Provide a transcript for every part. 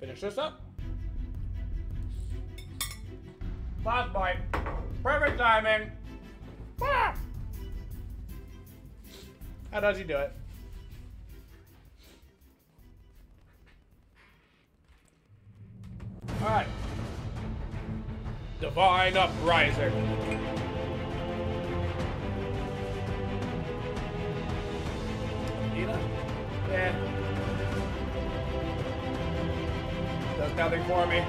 Finish this up. Last bite. Perfect timing. Ah! How does he do it? Alright. Divine Uprising. Yeah. Does nothing for me.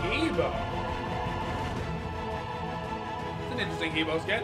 Hebo. It's an interesting Hebo skin.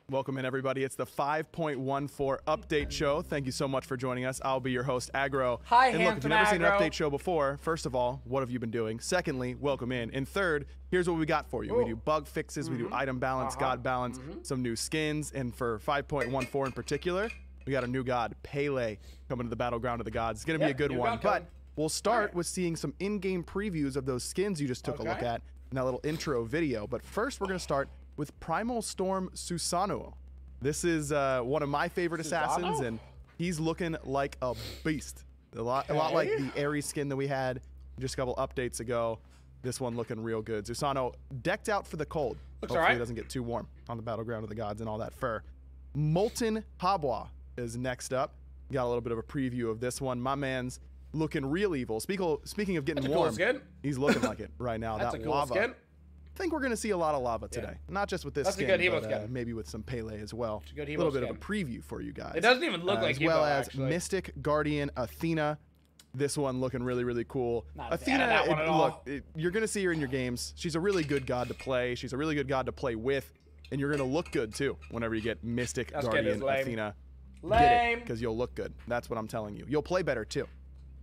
Welcome in, everybody. It's the 5.14 update show. Thank you so much for joining us. I'll be your host, Aggro. Hi, and look, if you've never seen an Aggro. update show before, first of all, what have you been doing? Secondly, welcome in. And third, here's what we got for you. We do bug fixes, we do item balance, god balance, some new skins, and for 5.14 in particular, we got a new god, PELE, coming to the battleground of the gods. It's going to be a good one. But we'll start with seeing some in-game previews of those skins you just took a look at in that little intro video. But first, we're going to start with Primal Storm Susanoo. This is one of my favorite assassins, and he's looking like a beast. A lot like the Ares skin that we had just a couple updates ago. This one looking real good. Susanoo decked out for the cold. Hopefully it doesn't get too warm on the battleground of the gods and all that fur. Molten Habwa is next up. Got a little bit of a preview of this one. My man's looking real evil. Speaking of getting warm, he's looking like it right now. That's that a cool lava. Skin. I think we're going to see a lot of lava today. Not just with this skin, a good Hebo but skin. maybe with some PELE as well. It's a good a Hebo little bit skin. of a preview for you guys. It doesn't even look like as Hebo, well as actually. Mystic Guardian Athena. This one looking really, really cool. Not Athena, bad at that one at all. look, you're going to see her in your games. She's a really good god to play. She's a really good god to play with. And you're going to look good, too, whenever you get Mystic Guardian Athena. Get it, because you'll look good. That's what I'm telling you. You'll play better, too.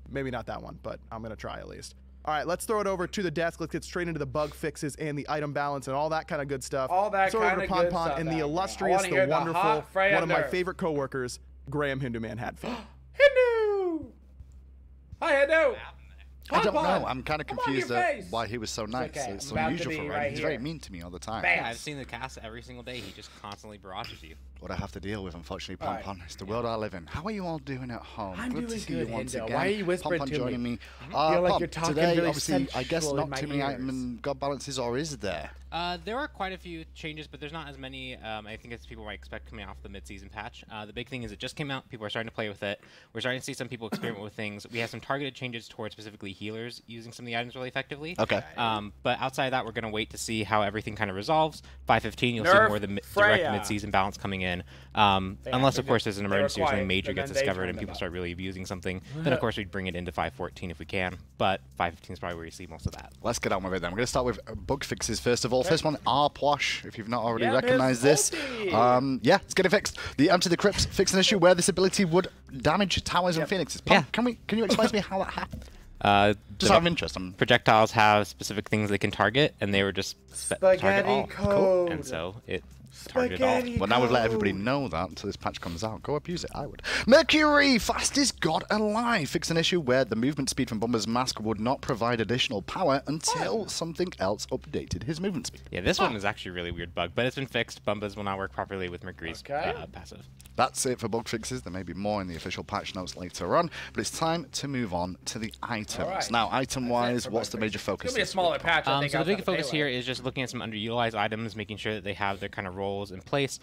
Maybe not that one, but I'm going to try at least. All right, let's throw it over to the desk. Let's get straight into the bug fixes and the item balance and all that kind of good stuff. All that kind of good stuff. And the illustrious, the wonderful, one of my favorite coworkers, Graham Hinduman Hadfield. Hindu! Hi, Hindu! I don't know. I'm kind of confused at why he was so nice. Okay, It's I'm about unusual to be for him. right He's here. very mean to me all the time. Bam. Yeah, I've seen the cast every single day. He just constantly barrages you. What I have to deal with, unfortunately, Pompon. It's the world I live in. How are you all doing at home? I'm Good doing to see good, you once Hindo. again. Why are you whispering Pompon to joining me? me. I feel like Pomp, you're talking today, really obviously, I guess sensual in not my too many ears. item and god balances, or is there? There are quite a few changes, but there's not as many, I think, as people might expect coming off the mid-season patch. The big thing is it just came out. People are starting to play with it. We're starting to see some people experiment with things. We have some targeted changes towards specifically healers using some of the items really effectively. Okay. But outside of that, we're going to wait to see how everything kind of resolves. 5.15, you'll see more of the direct mid-season balance coming in. Unless, of course, there's an emergency or something major gets discovered and people start really abusing something. Then, of course, we'd bring it into 5.14 if we can. But 5.15 is probably where you see most of that. Let's get on with it then. We're going to start with bug fixes first of all. First one, Arpwash, if you've not already recognized this. Yeah, let's get it fixed. The Enter the Crypts fix an issue where this ability would damage towers and phoenixes. Pom, can you explain to me how that happened? Just out of interest. Projectiles have specific things they can target, and they were just target all. Code. And so it targeted all. Well, now we've let everybody know that until this patch comes out. Go abuse it, I would. Mercury, fastest god alive. Fix an issue where the movement speed from Bumba's mask would not provide additional power until something else updated his movement speed. Yeah, this one is actually a really weird bug, but it's been fixed. Bumbas will now work properly with Mercury's passive. That's it for bug fixes. There may be more in the official patch notes later on, but it's time to move on to the items. Right. Now, item-wise, what's the major focus? It's going to be a smaller patch, I think. So the big focus here is just looking at some underutilized items, making sure that they have their kind of roles in place.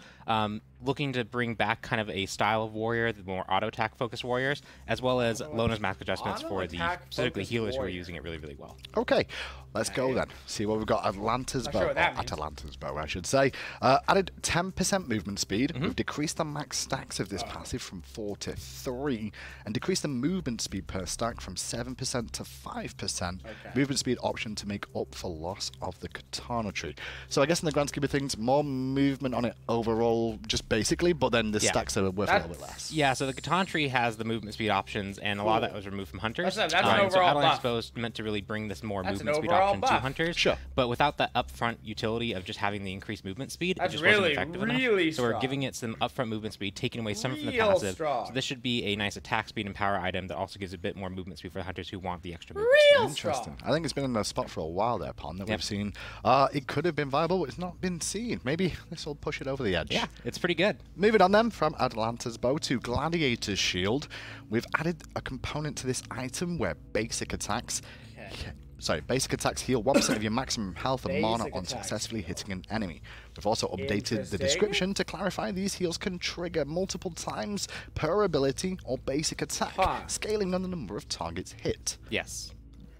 Looking to bring back kind of a style of warrior, the more auto-attack focused warriors, as well as Lona's mask adjustments for the specifically healers who are using it really, really well. Okay, let's go then. See what we've got. Atalanta's bow, Atalanta's bow, I should say. Added 10% movement speed. We've decreased the max stacks of this passive from 4 to 3, and decreased the movement speed per stack from 7% to 5%. Movement speed option to make up for loss of the katana tree. So I guess in the grand scheme of things, more movement on it overall, just basically, but then the stacks are worth a little bit less. Yeah, so the katana tree has the movement speed options, and a lot of that was removed from hunters. That's an so overall buff. Exposed meant to really bring this more movement speed option to hunters. Sure. But without that upfront utility of just having the increased movement speed, it just really, wasn't effective enough. So we're strong. giving it some upfront movement speed, taking away some from the passive. Strong. So this should be a nice attack speed and power item that also gives a bit more movement speed for the hunters who want the extra movement speed. Interesting. I think it's been in the spot for a while there, Pon, that we've seen. It could have been viable, but it's not been seen. Maybe this this will push it over the edge. Yeah, it's pretty good. Moving on then from Atalanta's bow to Gladiator's shield, we've added a component to this item where basic attacks heal 1% of your maximum health and mana on successfully hitting an enemy. We've also updated the description to clarify these heals can trigger multiple times per ability or basic attack, scaling on the number of targets hit. Yes.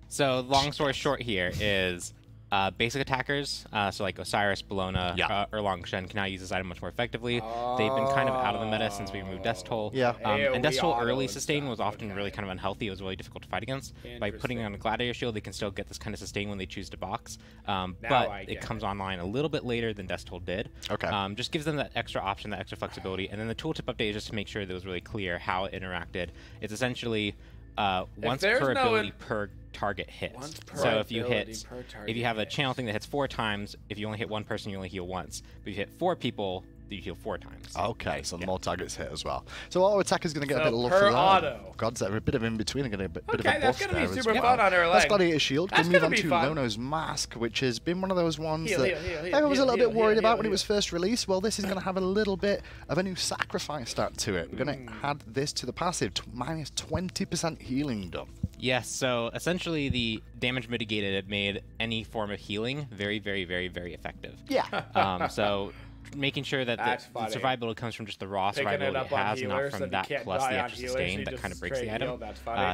So long story short here is basic attackers, so like Osiris, Bellona, or Longshen can now use this item much more effectively. They've been kind of out of the meta since we removed Death Toll. And Death Toll early sustain was often really kind of unhealthy. It was really difficult to fight against. By putting it on a Gladiator shield, they can still get this kind of sustain when they choose to box. But it comes online a little bit later than Death Toll did. Just gives them that extra option, that extra flexibility. And then the tooltip update is just to make sure that it was really clear how it interacted. It's essentially once per ability per target hits. So if you have a channel thing that hits 4 times, if you only hit 1 person, you only heal once. But if you hit 4 people, you heal 4 times. Okay, so the more targets hit as well. So auto attack is going to get a bit of love for that. Auto. Gods, a bit of in between, going to get a bit of a buff that's going to be super fun on her leg. That's Gladiator Shield. Then move on to Lono's Mask, which has been one of those ones that I was a little bit worried about when it was first released. Well, this is going to have a little bit of a new sacrifice stat to it. We're going to add this to the passive, minus 20% healing done. Yes, so essentially the damage mitigated made any form of healing very, very, very, very effective. Yeah. So making sure that the survivability comes from just the raw survivability it has, not from that plus the extra sustain that kind of breaks the item.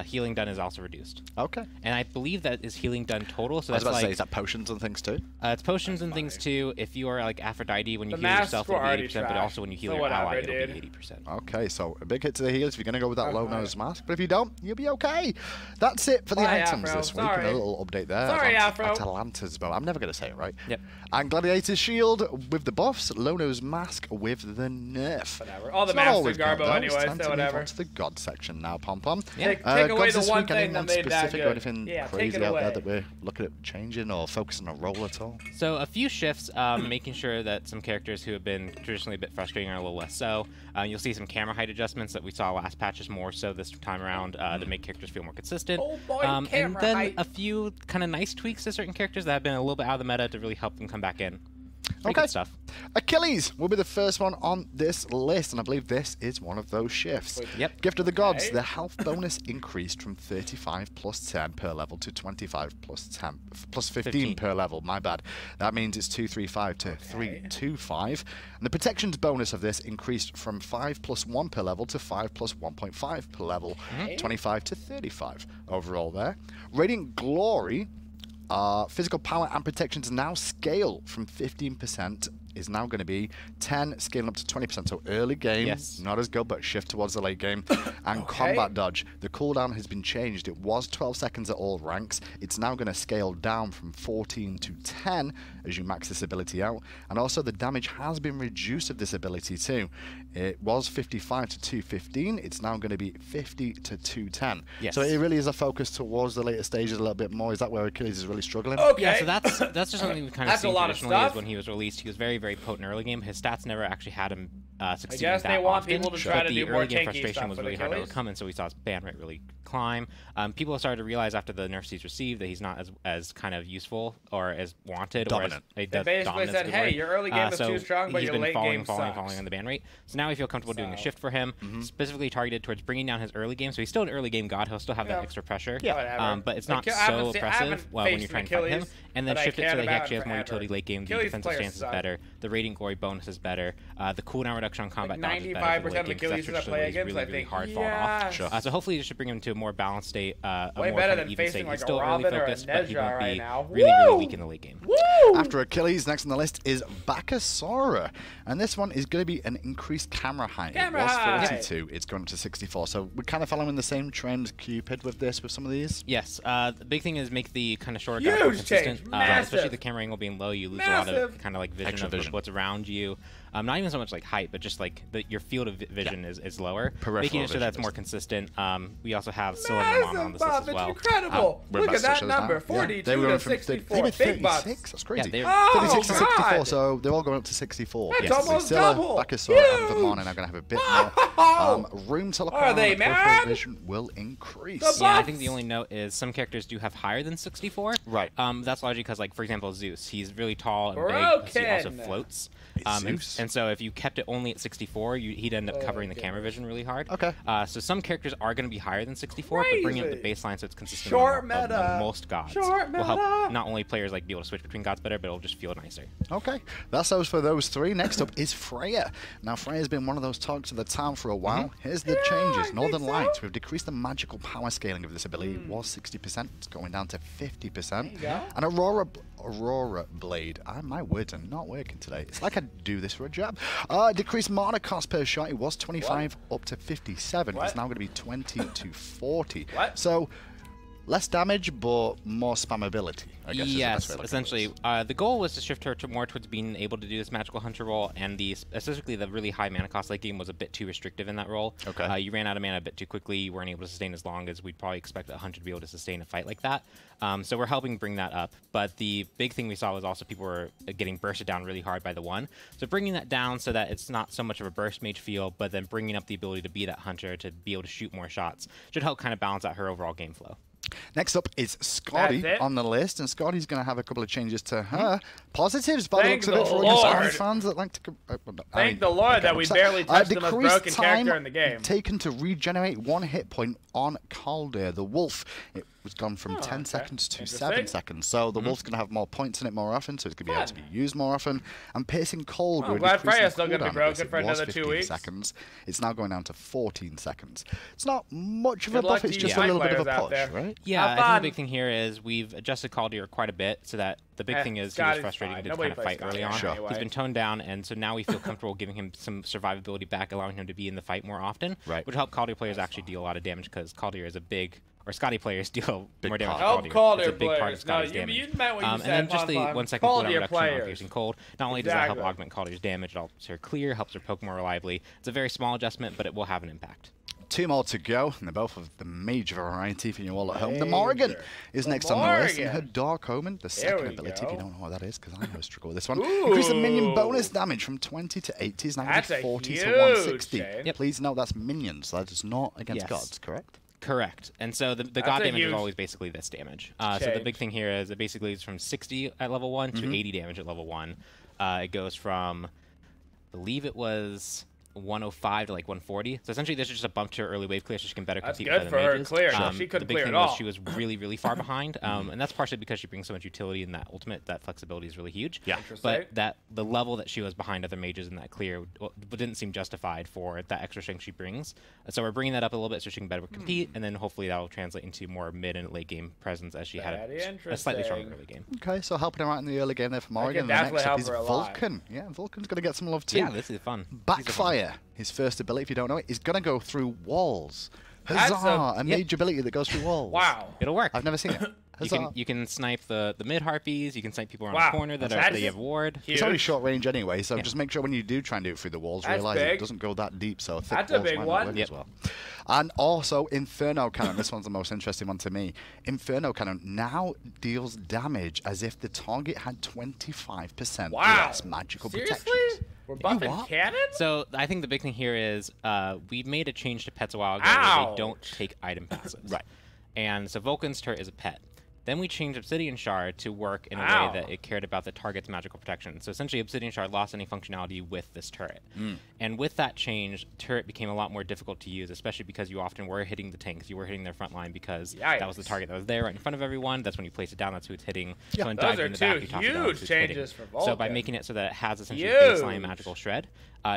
Healing done is also reduced. Okay. And I believe that is healing done total. So I was that's about like, to say, is that potions and things too? It's potions and things too. If you are like Aphrodite, when you heal yourself, it'll be 80%, but also when you heal your ally, it'll be 80%. Okay, so a big hit to the heals if you're going to go with that Lono's Mask. But if you don't, you'll be okay. That's it for the items this week. And a little update there. Sorry, Atalanta's bow. I'm never going to say it right. Yep. And Gladiator's Shield with the buffs, Lono's Mask with the nerf. Whatever. All the maps are Garbo anyway, so whatever. To the God section now, Pom Pom. Take away the one thing that made that good. Or anything crazy out there that we're looking at changing or focusing on role at all? So a few shifts, making sure that some characters who have been traditionally a bit frustrating are a little less so. You'll see some camera height adjustments that we saw last patches more so this time around to make characters feel more consistent. Oh boy, and then a few kind of nice tweaks to certain characters that have been a little bit out of the meta to really help them come back in. Okay. Good stuff. Achilles will be the first one on this list, and I believe this is one of those shifts. Yep. Gift of the Gods, the health bonus increased from 35 plus 10 per level to 25 plus 15 per level. My bad. That means it's 235 to 325. And the protections bonus of this increased from 5 plus 1 per level to 5 plus 1.5 per level. 25 to 35 overall there. Radiant Glory. Physical power and protections now scale from 15% is now going to be 10, scaling up to 20%. So early game, not as good, but shift towards the late game. And combat dodge, the cooldown has been changed. It was 12 seconds at all ranks. It's now going to scale down from 14 to 10 as you max this ability out. And also the damage has been reduced of this ability too. It was 55 to 215. It's now going to be 50 to 210. So it really is a focus towards the later stages a little bit more. Is that where Achilles is really struggling? Yeah, so that's just something we've kind of seen traditionally is when he was released. He was very, very potent early game. His stats never actually had him succeed that often. I guess they want people to try to do more the early game tanky frustration stuff was really hard to overcome, and so we saw his ban rate really climb. People have started to realize after the nerfs he's received that he's not as kind of useful or as wanted dominant. or as they basically said, hey, your early game is too strong, but your late game sucks. He's been falling on the ban rate. So now we feel comfortable doing a shift for him, specifically targeted towards bringing down his early game. So he's still an early game god. He'll still have that extra pressure. But it's not so oppressive when you're trying to fight him. And then shift it so that he actually has more utility late game. The defensive stance is better. The Radiant Glory bonus is better. The cooldown reduction on combat dodge is better for the late game because that's traditionally really hard falling off. So hopefully it should bring him to a more balanced state, a more kind of even state. He's still early focused, but he won't be really weak in the late game. After Achilles, next on the list is Bakasura. And this one is going to be an increased camera height. It was 42. It's gone up to 64. So we're kind of following the same trend Cupid with this, with some of these? Yes. The big thing is make the kind of shorter guy more consistent. Especially the camera angle being low, you lose a lot of kind of like vision of what's around you. Not even so much like height, but just like your field of vision is lower. Making it so that's more consistent. We also have Cylinder on this list as well. Incredible! Look at that number, 42 to 64. Big bucks. That's crazy. Yeah, 36 to 64, so they're all going up to 64. That's almost double. Bakasura and Vermont are now going to have a bit more room to look around. Peripheral vision will increase. Yeah, I think the only note is some characters do have higher than 64. Right. That's largely because, like, for example, Zeus. He's really tall and big. He also floats. floats. And so if you kept it only at 64, he'd end up covering the camera vision really hard. Okay. So some characters are going to be higher than 64, but bringing up the baseline so it's consistent with most gods will help not only players like be able to switch between gods better, but it'll just feel nicer. Okay, that's those for those three. Next up is Freya. Now Freya's been one of those talks of the town for a while. Here's the changes. Northern Lights, we've decreased the magical power scaling of this ability. It was 60%, it's going down to 50%. And Aurora Blade. My words are not working today. It's like I do this for a job. Decreased mana cost per shot. It was 25 up to 57. It's now going to be 20 to 40. So less damage, but more spammability, I guess. Yes, essentially. The goal was to shift her more towards being able to do this magical hunter role, and specifically the really high mana cost late game was a bit too restrictive in that role. Okay. You ran out of mana a bit too quickly. You weren't able to sustain as long as we'd probably expect a hunter to be able to sustain a fight like that. So we're helping bring that up. But the big thing we saw was also people were getting bursted down really hard by the one. So bringing that down so that it's not so much of a burst mage feel, but then bringing up the ability to be that hunter, to be able to shoot more shots, should help kind of balance out her overall game flow. Next up is SKADI on the list, and SKADI's going to have a couple of changes to her. Positives by the looks of it for all SKADI fans that like to... Thank the Lord that we barely touched the most broken character in the game. Taken to regenerate 1 hit point on Calder, the wolf. It was gone from 10 seconds to 7 seconds, so the wolf's going to have more points in it more often, so it's going to be able to be used more often. And piercing cold, I'm glad Freya's still going to be broken for another 2 weeks. Seconds. It's now going down to 14 seconds. It's not much of a buff, it's just a little bit of a push, right? Yeah, I think the big thing here is we've adjusted Calder quite a bit, so that the big thing is he was frustrated to kind of fight early on. He's been toned down, and so now we feel comfortable giving him some survivability back, allowing him to be in the fight more often, which will help Calder players actually deal a lot of damage, because Calder is a big... Or SKADI players deal more damage to Calder. It's a big part of SKADI's damage. And then just the 1 second cooldown reduction on piercing cold. Not only does that help augment Calder's damage, it helps her clear, helps her poke more reliably. It's a very small adjustment, but it will have an impact. 2 more to go, and they're both of the mage variety for you all at home. The Morrigan is next on the list, and her Dark Omen, the second ability, if you don't know what that is, because I know I struggle with this one. Increase the minion bonus damage from 20 to 80, is now going to be 40 to 160. Please note that's minions, that is not against gods, correct? Correct. And so the god damage is always basically this damage. So the big thing here is it basically is from 60 at level 1 to 80 damage at level 1. It goes from, I believe it was 105 to like 140. So essentially, this is just a bump to her early wave clear, so she can better compete with other mages. Clear. She couldn't clear at all. She was really, really far behind, and that's partially because she brings so much utility, and that ultimate, that flexibility is really huge. Yeah. But the level that she was behind other mages in that clear didn't seem justified for that extra strength she brings. So we're bringing that up a little bit so she can better compete, and then hopefully that will translate into more mid and late game presence as she had a slightly stronger early game. Okay, so helping her out in the early game there for Morrigan. The next up is Vulcan. Yeah, Vulcan's going to get some love too. Yeah, this is fun. Backfire. His first ability, if you don't know it, is going to go through walls. Huzzah! A mage ability that goes through walls. Wow. It'll work. I've never seen it. You can snipe the mid harpies. You can snipe people around the corner that you have ward. It's only short range anyway, so just make sure when you do try and do it through the walls, realize it doesn't go that deep. So thick that's a big one. As well. And also Inferno Cannon. This one's the most interesting one to me. Inferno Cannon now deals damage as if the target had 25% less magical protection. We're buffing cannons? So I think the big thing here is we made a change to pets a while ago where they don't take item passives. And so Vulcan's turret is a pet. Then we changed Obsidian Shard to work in a way that it cared about the target's magical protection. So essentially, Obsidian Shard lost any functionality with this turret. And with that change, turret became a lot more difficult to use, especially because you often were hitting the tanks. You were hitting their front line because that was the target that was there right in front of everyone. That's when you place it down. That's who it's hitting. Yeah. So when Those are in the back, you two huge changes for Vulcan. So by making it so that it has essentially baseline magical shred,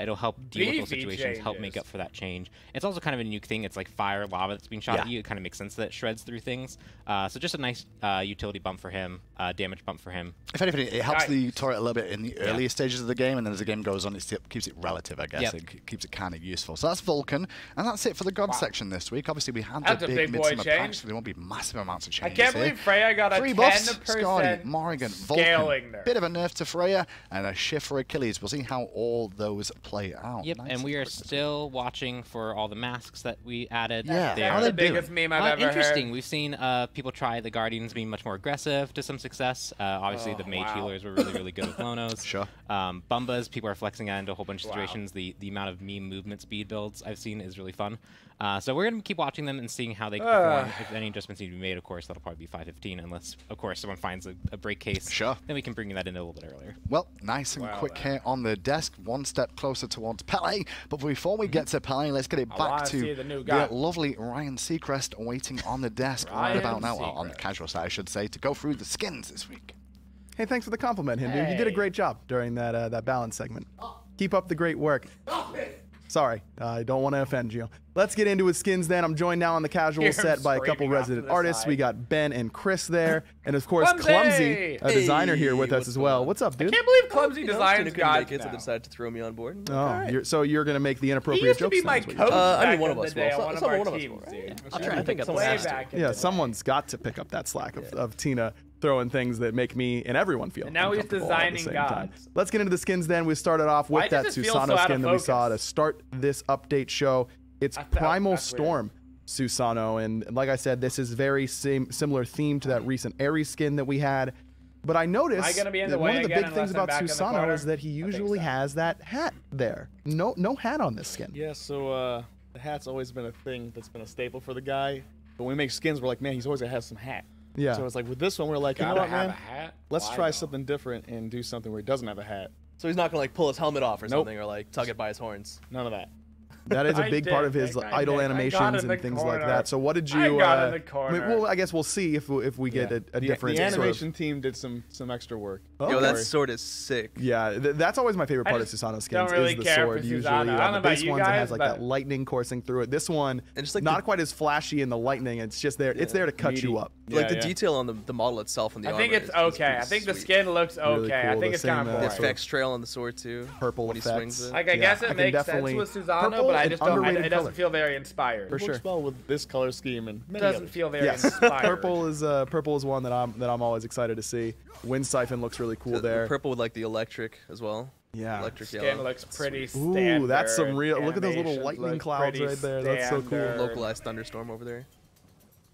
it'll help deal with those situations, help make up for that change. It's also kind of a nuke thing. It's like fire, lava that's being shot at you. It kind of makes sense that it shreds through things. So just a nice utility bump for him, damage bump for him. If anything, it helps the turret a little bit in the earlier stages of the game, and then as the game goes on, it keeps it relative, I guess. It keeps it kind of useful. So that's Vulcan, and that's it for the God section this week. Obviously, we had the big midsummer patch, so there won't be massive amounts of changes. I can't believe Freya got a 3 10% buffs, SKADI, Morrigan, Vulcan. there. Bit of a nerf to Freya, and a shift for Achilles. We'll see how all those play out. Yep, and we are still watching for all the masks that we added. Yeah, that's the biggest meme I've ever Interesting. heard. We've seen people try the Guardians Incons being much more aggressive to some success. Obviously, the mage healers were really good with Lonos. Sure. Bumbas, people are flexing out into a whole bunch of situations. The amount of meme movement speed builds I've seen is really fun. So we're going to keep watching them and seeing how they perform. If any adjustments need to be made, of course, that'll probably be 5:15, unless, of course, someone finds a break case. Sure. Then we can bring that in a little bit earlier. Well, nice and quick here on the desk. One step closer towards PELE. But before we get to PELE, let's get it back to the lovely Ryan Seacrest waiting on the desk right about now. On the casual side, I should say, to go through the skins this week. Hey, thanks for the compliment, Hindu. You did a great job during that balance segment. Keep up the great work. Sorry, I don't want to offend you. Let's get into his skins then. I'm joined now on the casual set by a couple resident artists. We got Ben and Chris there. And of course, Clumsy, a designer here with us as well. What's up, dude? I can't believe Clumsy designs got it, so they decided to throw me on board. Oh, so you're going to make the inappropriate jokes? He used to be my coach. I mean, one of us will. Someone one of us will. I'll try and pick up the slack. Yeah, someone's got to pick up that slack of Tina throwing things that make me and everyone feel and now he's designing gods. Let's get into the skins then. We started off with that Susano skin that we saw to start this update show. It's Primal Storm Susano, and like I said, this is very similar theme to that recent Ares skin that we had. But I noticed that one of the big things about Susano is that he usually has that hat there. No hat on this skin. Yeah, so the hat's always been a thing that's been a staple for the guy. But when we make skins, we're like, man, he's always gonna have some hat. Yeah. So it's like with this one, we're like, you know what, man? Let's try something different and do something where he doesn't have a hat. So he's not gonna like pull his helmet off or something, or like tug it by his horns. None of that. That is a big part of his idle animations and things like that. So what did you? Well, I guess we'll see if we get a different. The animation team did some extra work. Yo, that sword is sick. Yeah, that's always my favorite part of Susano skins is the sword. Usually, on the base ones, it has like that lightning coursing through it. This one, it's like not quite as flashy in the lightning. It's just there. It's there to cut you up. Like the detail on the model itself and the armor. I think it's okay. I think the skin looks okay. I think it's kind of boring. The effects trail on the sword too. Purple effects. Like I guess it makes sense with Susano, but I just don't. It doesn't feel very inspired. For sure. It works well with this color scheme and it doesn't feel very inspired. Purple is one that I'm always excited to see. Wind Siphon looks really cool there. Purple with like the electric as well. Yeah. Electric yellow. Skin looks pretty standard. Ooh, that's some real. Look at those little lightning clouds right there. That's so cool. Localized thunderstorm over there.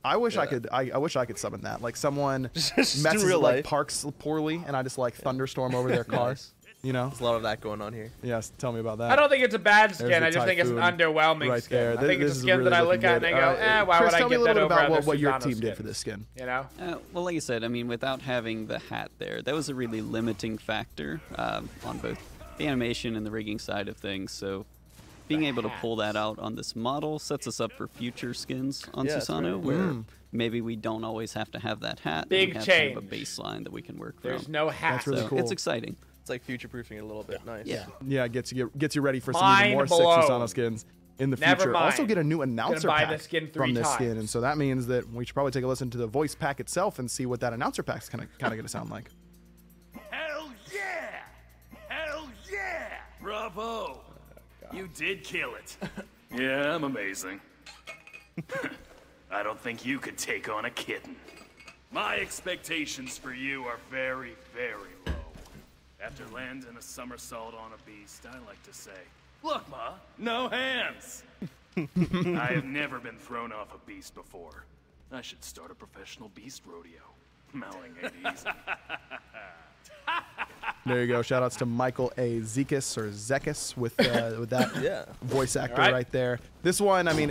I wish I could. I wish I could summon that. Like someone messes like parks poorly, and I just like thunderstorm over their cars. You know, there's a lot of that going on here. Yes, tell me about that. I don't think it's a bad skin. I just think it's an underwhelming skin. I think it's a skin that I look at and I go, why would I get that over about what your team did for this skin? You know? Well, like I said, I mean, without having the hat there, that was a really limiting factor on both the animation and the rigging side of things. So being able to pull that out on this model sets us up for future skins on Susano, where maybe we don't always have to have that hat. Big change. Kind of a baseline that we can work from. There's no hat. That's really cool. It's exciting. It's like future-proofing it a little bit. Nice. Yeah, it gets you ready for some even more sick Susano skins in the future. Also get a new announcer pack from this skin, and so that means that we should probably take a listen to the voice pack itself and see what that announcer pack's kind of going to sound like. Hell yeah! Hell yeah! Bravo! You did kill it. Yeah, I'm amazing. I don't think you could take on a kitten. My expectations for you are very, very low. After landing a somersault on a beast, I like to say, look, Ma, no hands. I have never been thrown off a beast before. I should start a professional beast rodeo. Mowing ain't easy. There you go. Shoutouts to Michael A. Zekis or Zekis with that voice actor right there. This one, I mean,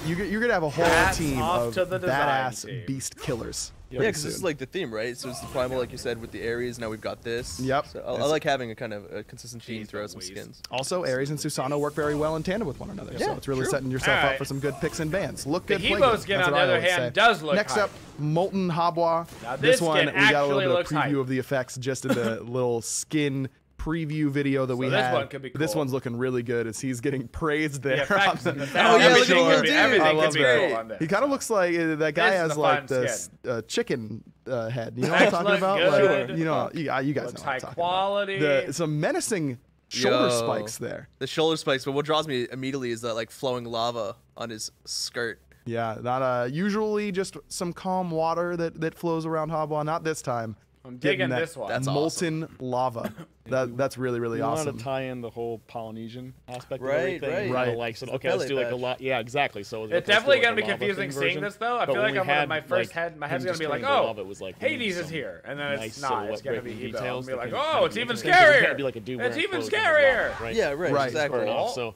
you're going to have a whole team of badass beast killers. Yeah, because this is like the theme, right? So it's the primal, like you said, with the Ares. Now we've got this. Yep. So I like having a kind of a consistent theme throughout some skins. Also, Ares and Susano work very well in tandem with one another. So it's really setting yourself up for some good picks and bans. Look good. The Hebo skin, on the other hand, does look Next up, Molten Habwa. This one, we got a little bit of preview of the effects just in the little skin preview video that we had. This one could be cool. This one's looking really good as he's getting praised there. Everything could be cool on this. He kind of looks like that guy has like this chicken head. You know what I'm talking about? Like, you know, you guys know what I'm talking about. Some menacing shoulder spikes there. The shoulder spikes, but what draws me immediately is that like flowing lava on his skirt. Yeah, not usually just some calm water that flows around Habwa. Not this time. I'm digging this one. That's molten lava. That's really, really awesome. You want to tie in the whole Polynesian aspect of everything. Right. Like, so, okay, let's do like a lot. Yeah, exactly. So it's definitely going to be confusing seeing this, though. I feel like my head's going to be like, oh, Hades is here. And then it's not. It's going to be Hebo. I'll be like, oh, it's even scarier. It's even scarier. Yeah, right. Exactly. So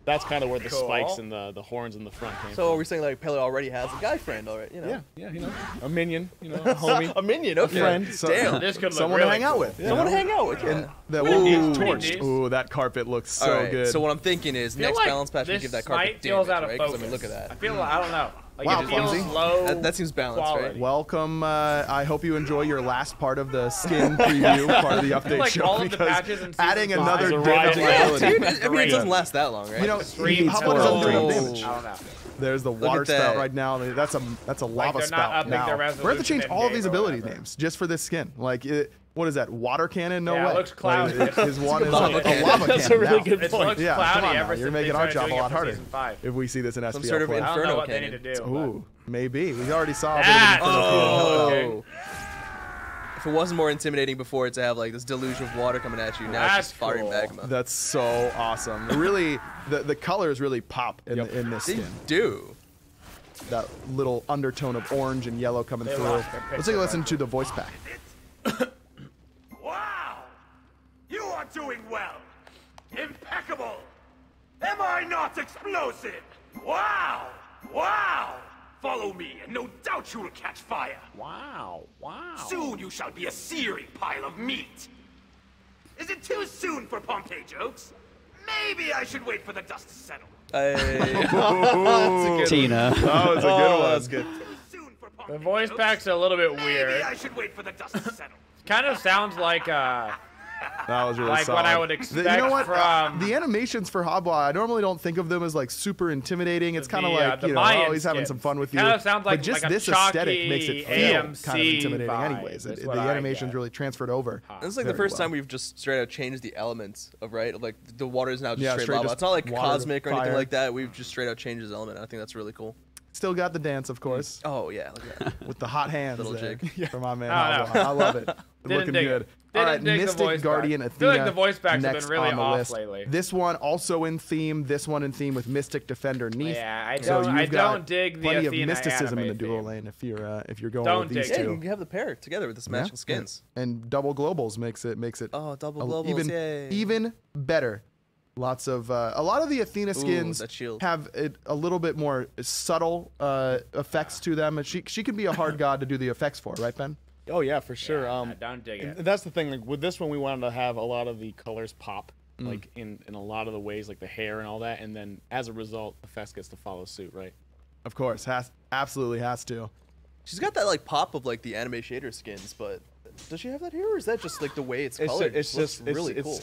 that's kind of where the spikes and the horns in the front came from. So are we saying like PELE already has a guy friend already? You know? Yeah, you know, a minion, you know, a homie, a minion, okay. A friend. Damn, this could look someone really to hang out with. Yeah. Someone to hang out with. And the torch. Ooh, that carpet looks so good. So what I'm thinking is next balance patch we give that carpet feels damage, out of right? focus. I mean, look at that. I feel I don't know. Like wow, it feels Clumsy. Low that seems balanced, quality. right? Welcome. I hope you enjoy your last part of the skin preview part of the update like show. All of the patches and adding another damaging ability. I mean, it doesn't last that long, right? You know, how much does damage? I don't know. There's the water spout right now. That's a lava spout now. We're going to have to change all of these ability names just for this skin. Like, what is that? Water cannon? No way. It looks cloudy. His one is a lava cannon. That's a really good point. Yeah, cloudy ever you're making our job a lot harder if we see this in SPL. Some sort of I don't know what cannon. they need to do. Ooh, maybe. We already saw that. If it wasn't more intimidating before to have like this deluge of water coming at you, now it's just firing magma. That's so awesome. Really, the colors really pop in this skin. They do. That little undertone of orange and yellow coming through. Let's take a listen to the voice pack. Wow! You are doing well. Impeccable. Am I not explosive? Wow! Wow! Follow me, and no doubt you will catch fire. Wow! Soon you shall be a searing pile of meat. Is it too soon for Pompeii jokes? Maybe I should wait for the dust to settle. Tina. That was a good one. That's good. The voice pack's a little bit weird. Maybe I should wait for the dust to settle. Kind of sounds like that was really like solid. what I would expect you know what? from the animations for Hobwa, I normally don't think of them as like super intimidating. It's kind of like, you know, Mayan he's having some fun with you. Kind of sounds like but just like a this aesthetic makes it feel AMC kind of intimidating vibe, anyways. The animation's really transferred over. This is like the first time we've just straight out changed the elements of, right? Like the water is now just straight lava. It's not like cosmic or anything like that. We've just straight out changed his element. I think that's really cool. Still got the dance, of course. Oh yeah, look at that. With the hot hands Little jig. for my man. I love it. Looking good. All right, Mystic Guardian Athena. I feel like the voice packs have been really on the off list. lately. This one also in theme. This one in theme with Mystic Defender Neath. Yeah, I So don't dig the plenty Athena of mysticism in the anime dual theme. lane if you're going with these two. You have the pair together with the matching skins. And double globals makes it Oh, double globals, even better. Lots of a lot of the Athena skins have a little bit more subtle effects to them. She can be a hard god to do the effects for, right, Ben? Oh yeah, for sure. Don't dig it. That's the thing. Like with this one, we wanted to have a lot of the colors pop, like in a lot of the ways, like the hair and all that. And then as a result, the Fest gets to follow suit, right? Of course, absolutely has to. She's got that like pop of like the anime shader skins, but does she have that here, or is that just like the way it's colored? It's just really cool.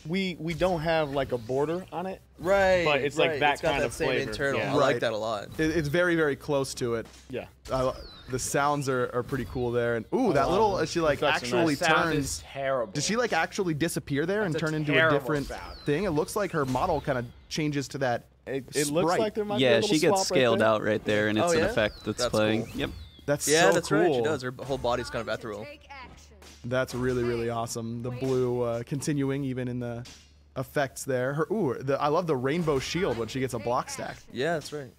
We don't have like a border on it, right? But it's like that it's got kind that of same flavor. internal. Yeah. I like that a lot. It's very, very close to it. Yeah. The sounds are pretty cool there, and that little she like actually turns. Is terrible. Does she like actually disappear there and turn into a different thing? It looks like her model kind of changes to that. It looks like there might be a yeah, little she gets swap scaled right out right there, and it's an effect that's playing. Cool. Yep. That's that's cool. right. She does. Her whole body's kind of ethereal. That's really, really awesome. The blue continuing even in the effects there. I love the rainbow shield when she gets a block stack. Yeah, that's right.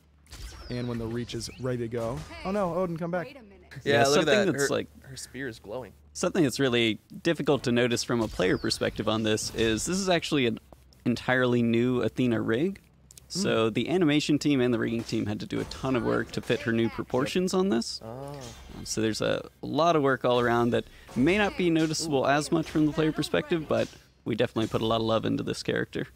And when the reach is ready to go. Oh no, Odin, come back. Yeah, look at that. That's her spear is glowing. Something that's really difficult to notice from a player perspective on this is actually an entirely new Athena rig. So the animation team and the rigging team had to do a ton of work to fit her new proportions on this. So there's a lot of work all around that may not be noticeable as much from the player perspective, but we definitely put a lot of love into this character.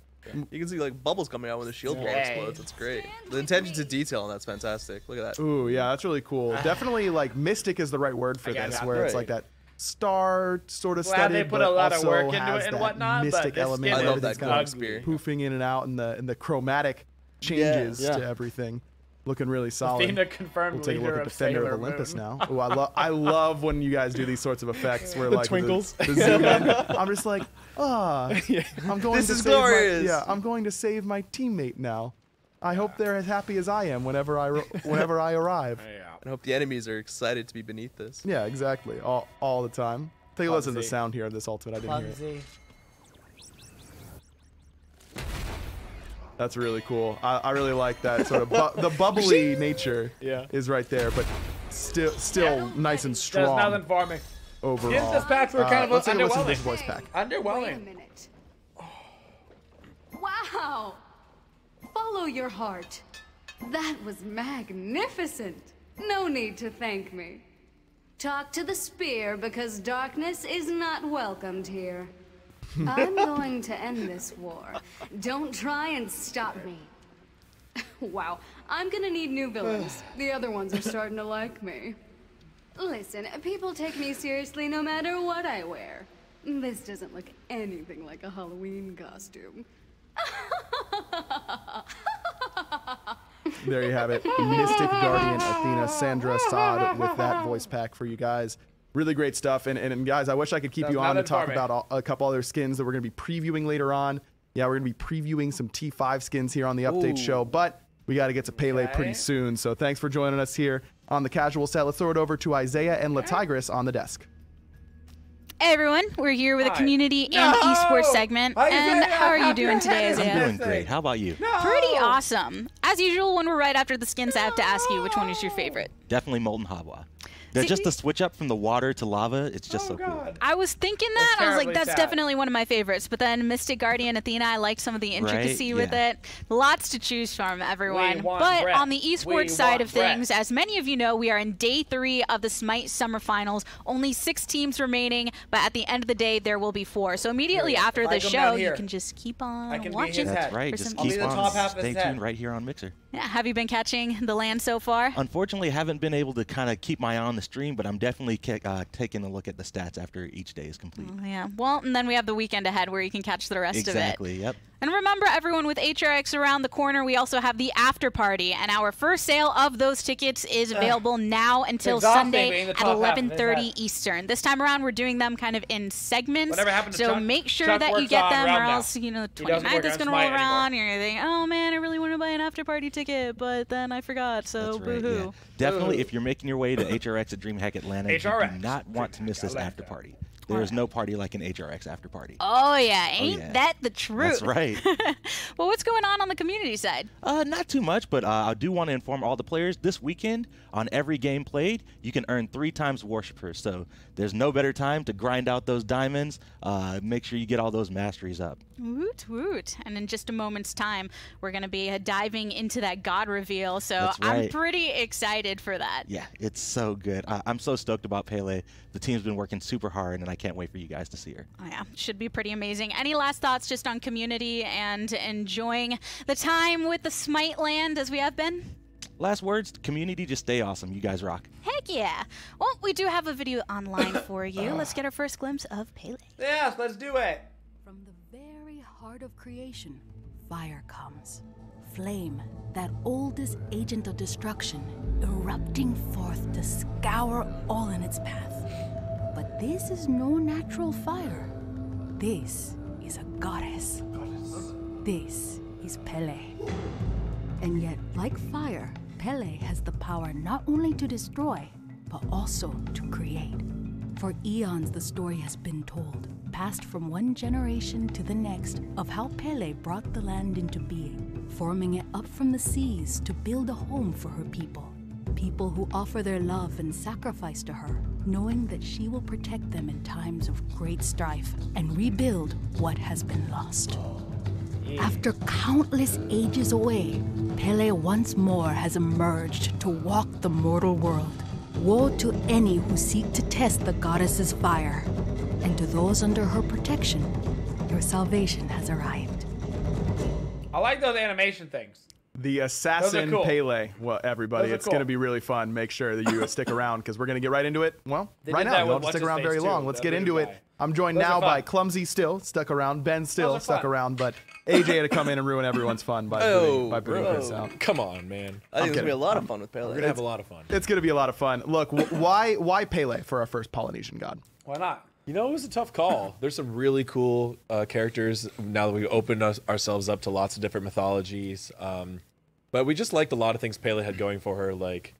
You can see like bubbles coming out when the shield wall explodes. That's great. The attention to detail on that's fantastic. Look at that. Ooh, yeah, that's really cool. Definitely like mystic is the right word for this, where it's like that star sort of study, they put a lot of work into has it and that whatnot. mystic But element. I love Everything's that kind of spear. poofing in and out, and the chromatic changes to everything. Looking really solid. Athena confirmed We'll take a look leader at of Defender Sailor of Olympus Moon. now. Ooh, I love when you guys do these sorts of effects where like twinkles. The zoom in. I'm just like, I'm going This to is save glorious. I'm going to save my teammate now. I hope they're as happy as I am whenever I arrive. I hope the enemies are excited to be beneath this. Yeah, exactly. All the time. Take a listen to the sound here of this ultimate. I didn't hear it. That's really cool. I really like that sort of the bubbly nature is right there, but still nice and strong. There's nothing for me. Overall. Skins this patch were kind of underwhelming. This voice pack. Underwhelming. Wait a minute. Wow. Follow your heart. That was magnificent. No need to thank me. Talk to the spear because darkness is not welcomed here. I'm going to end this war. Don't try and stop me. Wow, I'm gonna need new villains. The other ones are starting to like me. Listen, people take me seriously no matter what I wear. This doesn't look anything like a Halloween costume. There you have it. Mystic Guardian Athena Sandra Saad with that voice pack for you guys. Really great stuff. And guys, I wish I could keep you on to talk about a couple other skins that we're going to be previewing later on. Yeah, we're going to be previewing some T5 skins here on the update show, but we got to get to PELE pretty soon. So thanks for joining us here on the casual set. Let's throw it over to Isaiah and Latigris on the desk. Hey everyone, we're here with a community and esports segment. And how are you doing today, Isaiah? I'm doing great. How about you? Pretty awesome. As usual, when we're right after the skins, I have to ask you which one is your favorite. Definitely Molten Habwa. Just the switch up from the water to lava, it's just so cool. I was thinking that. I was like, that's definitely one of my favorites. But then Mystic Guardian Athena, I liked some of the intricacy with it. Lots to choose from, everyone. But on the esports side of things, as many of you know, we are in day 3 of the Smite Summer Finals. Only 6 teams remaining, but at the end of the day, there will be 4. So immediately after the show, you can just keep on watching. That's right. Just keep on. Stay tuned right here on Mixer. Yeah, have you been catching the land so far? Unfortunately, haven't been able to kind of keep my eye on the stream, but I'm definitely taking a look at the stats after each day is complete. Yeah, well, and then we have the weekend ahead where you can catch the rest of it. Exactly, yep. And remember, everyone, with HRX around the corner, we also have the after party, and our first sale of those tickets is available now until Sunday at 11:30 Eastern. This time around, we're doing them kind of in segments, so make sure that you get them, or else, you know, 29th is going to roll around, and you're going to think, oh man, I really want to buy an after party ticket, but then I forgot, so boo-hoo. Yeah. Definitely, if you're making your way to HRX at DreamHack Atlanta, you do not want to miss this after party. There is no party like an HRX after party. Oh, yeah. Ain't that the truth? That's right. Well, what's going on the community side? Not too much, but I do want to inform all the players this weekend on every game played, you can earn 3 times Worshippers. So there's no better time to grind out those diamonds. Make sure you get all those masteries up. Woot, woot. And in just a moment's time, we're going to be diving into that God reveal. So I'm pretty excited for that. Yeah, it's so good. I'm so stoked about PELE. The team's been working super hard, and I can't wait for you guys to see her. Oh, yeah, should be pretty amazing. Any last thoughts just on community and enjoying the time with the Smite land as we have been? Last words, community, just stay awesome. You guys rock. Heck yeah. Well, we do have a video online for you. Let's get our first glimpse of PELE. Yes, let's do it. From the very heart of creation, fire comes. Flame, that oldest agent of destruction, erupting forth to scour all in its path. But this is no natural fire. This is a goddess. This is PELE. And yet, like fire, PELE has the power not only to destroy, but also to create. For eons, the story has been told, passed from one generation to the next, of how PELE brought the land into being, forming it up from the seas to build a home for her people. People who offer their love and sacrifice to her, knowing that she will protect them in times of great strife and rebuild what has been lost. After countless ages away, PELE once more has emerged to walk the mortal world. Woe to any who seek to test the goddess's fire. And to those under her protection, your salvation has arrived. I like those animation things. The Assassin PELE. Well, everybody, it's going to be really fun. Make sure that you stick around because we're going to get right into it. Well, right now. You don't have to stick around very long. Let's get into it. I'm joined now by Clumsy still stuck around. Ben still stuck around, but AJ had to come in and ruin everyone's fun by booting Chris out. Come on, man. I think it's going to be a lot of fun with PELE. We're going to have a lot of fun. It's going to be a lot of fun. Look, why PELE for our first Polynesian god? Why not? You know, it was a tough call. There's some really cool characters now that we've opened ourselves up to lots of different mythologies. But we just liked a lot of things PELE had going for her, like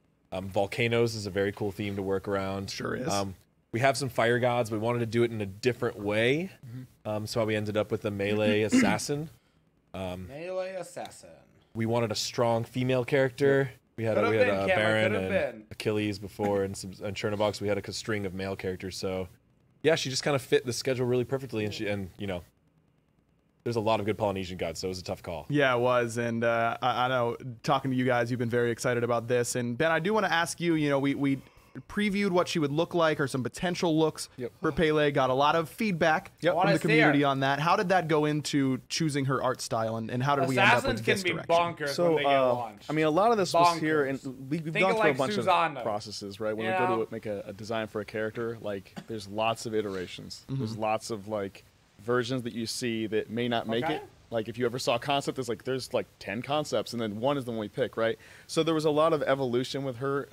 Volcanoes is a very cool theme to work around. Sure is. We have some fire gods. We wanted to do it in a different way. So we ended up with a melee assassin. Melee assassin. We wanted a strong female character. We had Baron and Achilles before, and Chernobog. We had a string of male characters. So yeah, she just kind of fit the schedule really perfectly, and you know, there's a lot of good Polynesian gods, so it was a tough call. Yeah, it was, and I know talking to you guys, you've been very excited about this. And Ben, I do want to ask you, you know, we previewed what she would look like or some potential looks for PELE. Got a lot of feedback from the community on that. How did that go into choosing her art style, and how did we end up with this direction? Assassins can be bonkers when they get launched. I mean, a lot of this was here, and we've gone through a bunch Susanna. of processes, right? When we go to make a design for a character, like there's lots of iterations. There's lots of like versions that you see that may not make it. Like if you ever saw a concept, there's like 10 concepts, and then one is the one we pick, right? So there was a lot of evolution with her.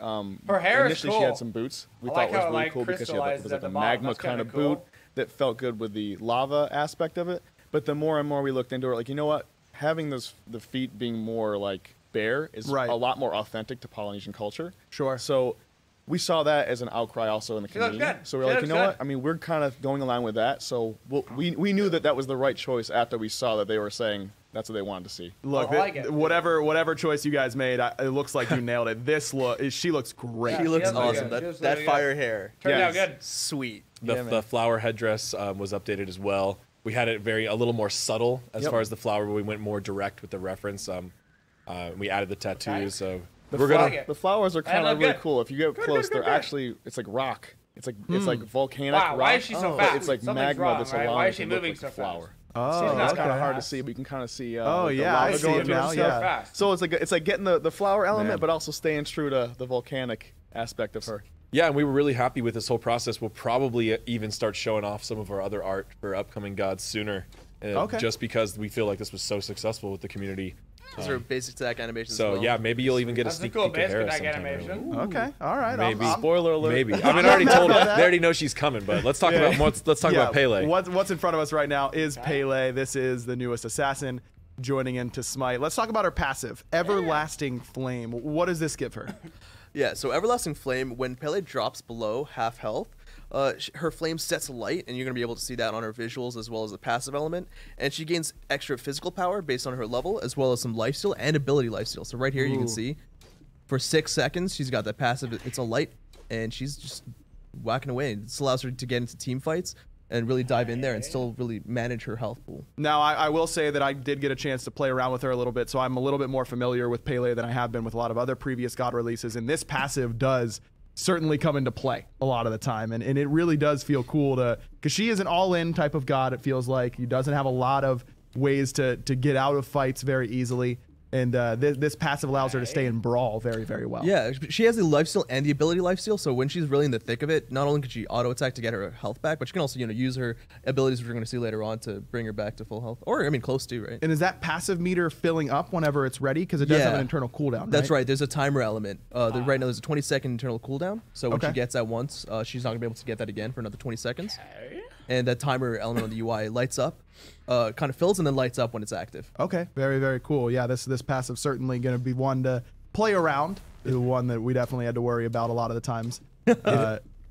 Her hair initially is cool. She had some boots. We thought was really cool because she had like a magma kind of boot that felt good with the lava aspect of it. But the more and more we looked into it, like, you know what? Having the feet being more like bare is a lot more authentic to Polynesian culture. Sure. So we saw that as an outcry also in the community. So we're like, you know what? I mean, we're kind of going along with that. So we knew that was the right choice after we saw that they were saying that's what they wanted to see. Look, whatever choice you guys made, it looks like you nailed it. She looks great. She looks awesome. That fire hair. Turned out good. Sweet. The flower headdress was updated as well. We had it a little more subtle as far as the flower, but we went more direct with the reference. We added the tattoos. So the flowers are kind of really cool. If you get close, they're actually it's like rock. It's like volcanic rock. Why is she so fast? It's like magma that's along. Why is she moving so flower. fast? Oh, it's kind of hard to see, but you can kind of see. I see it now. Yeah. So it's like getting the flower element, but also staying true to the volcanic aspect of her. Yeah, and we were really happy with this whole process. We'll probably even start showing off some of our other art for upcoming gods sooner, just because we feel like this was so successful with the community. Those are basic attack animations. So as well. yeah, maybe you'll even get a sneak peek of Hera sometime. Okay, all right. Maybe. Spoiler alert. Maybe. I mean, I already told her. They already know she's coming. But let's talk about about PELE. What's in front of us right now is PELE. This is the newest assassin joining into Smite. Let's talk about her passive, Everlasting Flame. What does this give her? Yeah. So Everlasting Flame, when PELE drops below half health, her flame sets light, and you're going to be able to see that on her visuals as well as the passive element. And she gains extra physical power based on her level, as well as some lifesteal and ability lifesteal. So right here you can see, for 6 seconds, she's got that passive, it's a light, and she's just whacking away. This allows her to get into team fights and really dive in there and still really manage her health pool. Now, I will say that I did get a chance to play around with her a little bit, so I'm a little bit more familiar with PELE than I have been with a lot of other previous God releases, and this passive does certainly come into play a lot of the time, and it really does feel cool because she is an all-in type of god. It feels like he doesn't have a lot of ways to get out of fights very easily, and this passive allows her to stay in brawl very, very well. Yeah, she has the lifesteal and the ability lifesteal, so when she's really in the thick of it, not only can she auto attack to get her health back, but she can also use her abilities, which we're going to see later on, to bring her back to full health, or I mean close to, right? And is that passive meter filling up whenever it's ready? Because it does have an internal cooldown, That's right. There's a timer element. Right now there's a 20-second internal cooldown, so when she gets that once, she's not going to be able to get that again for another 20 seconds. And that timer element on the UI lights up, kind of fills and then lights up when it's active. Okay, very, very cool. Yeah, this passive certainly going to be one to play around. The one that we definitely had to worry about a lot of the times.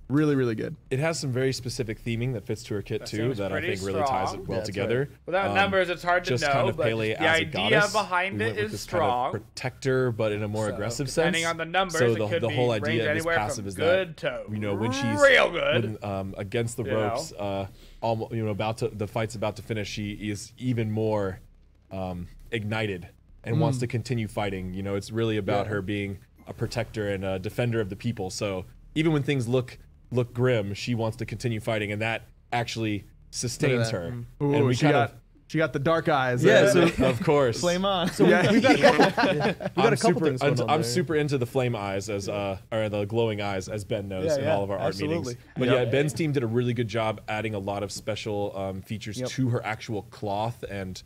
Really, really good. It has some very specific theming that fits to her kit too, that I think really ties it well together. Right. Without numbers, it's hard to know. Kind of but PELE the as idea a goddess, behind it is strong. Kind of protector, but in a more aggressive sense. Depending on the numbers, so it could the whole be idea of this passive is that to when she's real good, against the ropes, the fight's about to finish, she is even more ignited and wants to continue fighting. It's really about her being a protector and a defender of the people. So even when things look grim, she wants to continue fighting, and that actually sustains her. Ooh, and she got the dark eyes. Of course. Flame on. So we got a couple things going on I'm there. super into the flame eyes or the glowing eyes, as Ben knows in all of our art meetings. But Ben's team did a really good job adding a lot of special features to her actual cloth and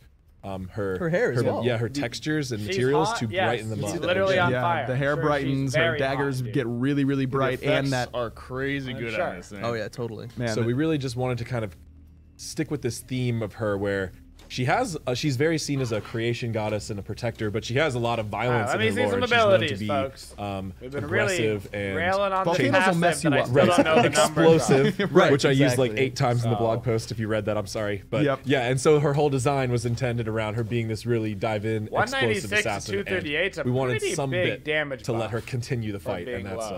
her hair as well. Yeah, her textures and materials to brighten them up. She's literally on fire. The hair brightens, her daggers get really, really bright, and that are crazy good on this thing. Oh yeah, totally. Man, so we really just wanted to kind of stick with this theme of her where she's very seen as a creation goddess and a protector, but she has a lot of violence in her lore. Some abilities, folks. We've been aggressive really and railing on volcanoes will mess you up. Explosive, right, which I used like 8 times in the blog post. If you read that, I'm sorry, but yeah. And so her whole design was intended around her being this really dive-in explosive assassin. 238. We wanted some bit damage to let her continue the fight, and that's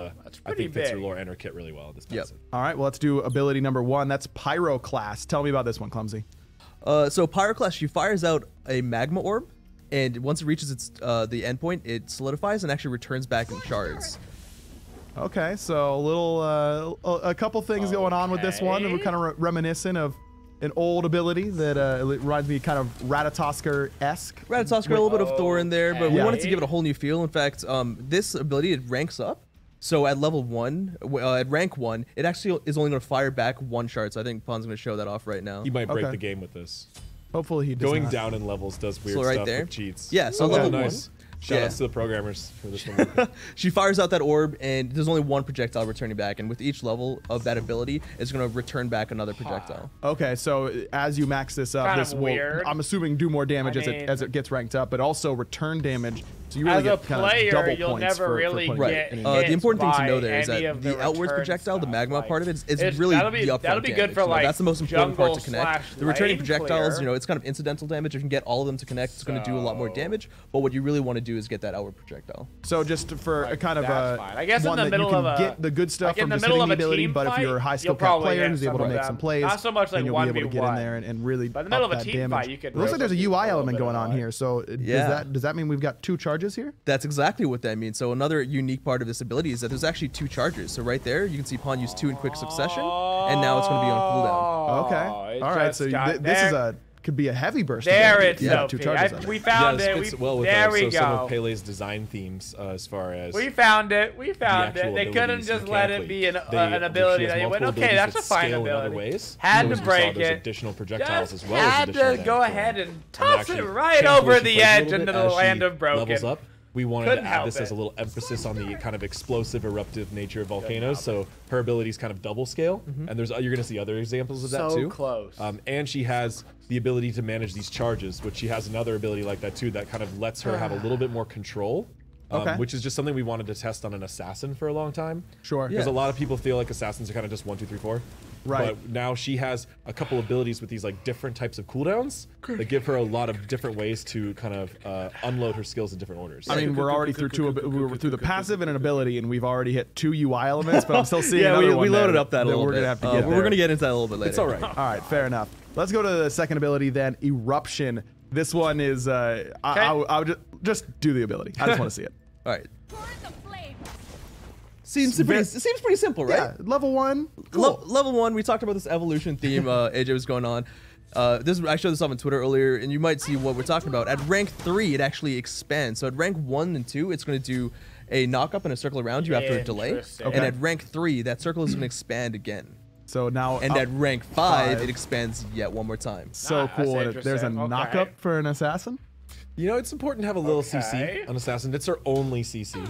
I think fits her lore and her kit really well. This All right, well, let's do ability number 1. That's Pyroclast. Tell me about this one, Clumsy. So Pyroclast, she fires out a magma orb, and once it reaches its the endpoint, it solidifies and actually returns back in shards. Okay, so a couple things going on with this one, and we're kind of reminiscent of an old ability that reminds me kind of Ratatoskr-esque. Ratatoskr, a little bit of Thor in there, but we wanted to give it a whole new feel. In fact, this ability, it ranks up. So at level 1, at rank 1, it actually is only going to fire back 1 shard. So I think Pon's going to show that off right now. He might break the game with this. Hopefully he does. Going down in levels does weird stuff with cheats. Yeah, so level 1. Shout outs to the programmers for this one. She fires out that orb, and there's only 1 projectile returning back. And with each level of that ability, it's going to return back another projectile. Okay, so as you max this up, this will, I'm assuming, do more damage as it gets ranked up, but also return damage. So you really get kind of double you'll points never really get the important thing to know there is that the outwards projectile, the magma part of it, is really the upfront that'll be good damage. for like that's the most important part to connect. The returning projectiles, it's kind of incidental damage. If you can get all of them to connect, it's going to do a lot more damage. But what you really want to do is get that outward projecile. So just for a kind of I guess one in the middle that you of can get the good stuff from just hitting the ability, but if you're a high skill cap player who's able to make some plays, not so much like you'll be able to get in there and really up that damage. It looks like there's a UI element going on here. So does that mean we've got 2 charges here? That's exactly what that means. So another unique part of this ability is that there's actually 2 charges. So right there, you can see Pawn use 2 in quick succession, and now it's going to be on cooldown. Okay. All right. So this is could be a heavy burst. There it's 2 charges. We found it. There we go. Some of Pele's design themes, as far as we found it. They couldn't just let it be an ability that you went, okay, that's a fine ability. Had to break it. Additional projectiles as well. Had to go ahead and toss it right over the edge into the land of broken. We wanted to add this as a little emphasis on the kind of explosive, eruptive nature of volcanoes. So her abilities kind of double scale, and you're going to see other examples of that too. So close. And she has the ability to manage these charges, which she has another ability like that too, that kind of lets her have a little bit more control. Which is just something we wanted to test on an assassin for a long time. Sure. Because a lot of people feel like assassins are kind of just 1, 2, 3, 4. Right. But now she has a couple abilities with these like different types of cooldowns that give her a lot of different ways to kind of unload her skills in different orders. I mean, we're already through through the passive and an ability, and we've already hit 2 UI elements, but I'm still seeing another one. We loaded up that a little bit. We're gonna have to get we're gonna get into that a little bit later. It's all right. All right, fair enough. Let's go to the second ability then, Eruption. This one is I would just do the ability. I just want to see it. All right. Seems pretty simple, right? Yeah, level 1. Cool. Level 1, we talked about this evolution theme AJ was going on. I showed this off on Twitter earlier, and you might see what we're talking about. At rank 3, it actually expands. So at rank 1 and 2, it's going to do a knock up and a circle around you after a delay. Okay. And at rank 3, that circle is going to expand again. So now, and at rank 5, it expands yet one more time. So cool. There's a knock up for an assassin. You know, it's important to have a little CC on assassin. It's her only CC.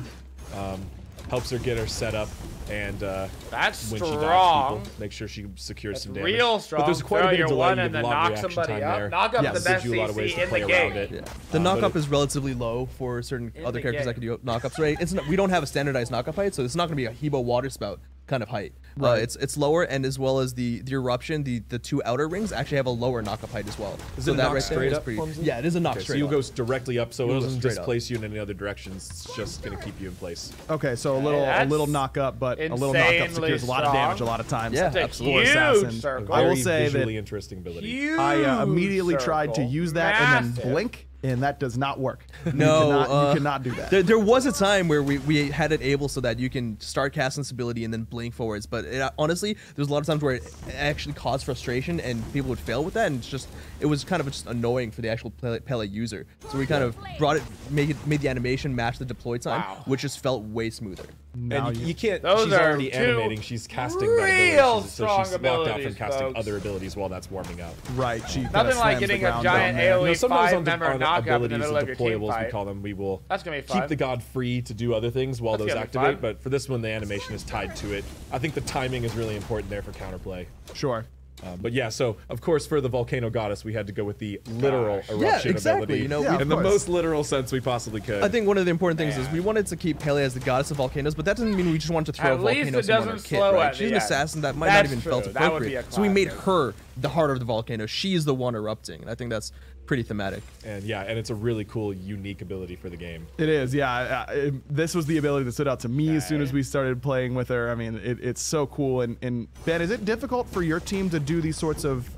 Helps her get her set up, and that's when strong. She dodges people, make sure she secures some damage. Real strong. But there's quite a bit of delay. And then knock somebody up. Knock up the best CC in the game. Yeah. The knockup is relatively low for certain other characters that can do knockups. Right? We don't have a standardized knockup height, so it's not going to be a Hebo water spout kind of height. Right. It's lower, and as well as the eruption, the 2 outer rings actually have a lower knockup height as well. Is it knock straight up? Yeah, it is a knock straight up. So you go directly up, so it doesn't displace you in any other directions. It's just going to keep you in place. Okay, so a little knock up, but a little knock up secures a lot of damage a lot of times. Yeah, absolutely. Assassin. I will say that interesting ability. I immediately tried to use that and then blink. And that does not work. No, you cannot do that. There was a time where we had it able so that you can start casting this ability and then blink forwards. But honestly, there's a lot of times where it actually caused frustration and people would fail with that, and it was kind of just annoying for the actual Pele user. So we kind of made the animation match the deploy time, which just felt way smoother. And you can't. She's already animating. She's casting that ability, so she's locked out from casting other abilities while that's warming up. Right. Nothing like getting a giant AOE 5-member knockup in the middle of your team deployables, fight. we call them. We will keep the god free to do other things while those activate. But for this one, the animation is tied to it. I think the timing is really important there for counterplay. Sure. But yeah, so of course for the volcano goddess, we had to go with the literal eruption ability, you know, in the most literal sense we possibly could. I think one of the important things is we wanted to keep PELE as the goddess of volcanoes, but that doesn't mean we just wanted to throw volcanoes on our kit, right? She's an assassin that might not even felt appropriate, so we made her the heart of the volcano. She is the one erupting, and I think that's pretty thematic. And yeah, and it's a really cool, unique ability for the game. It is, yeah. This was the ability that stood out to me as soon as we started playing with her. I mean, it's so cool. And Ben, is it difficult for your team to do these sorts of,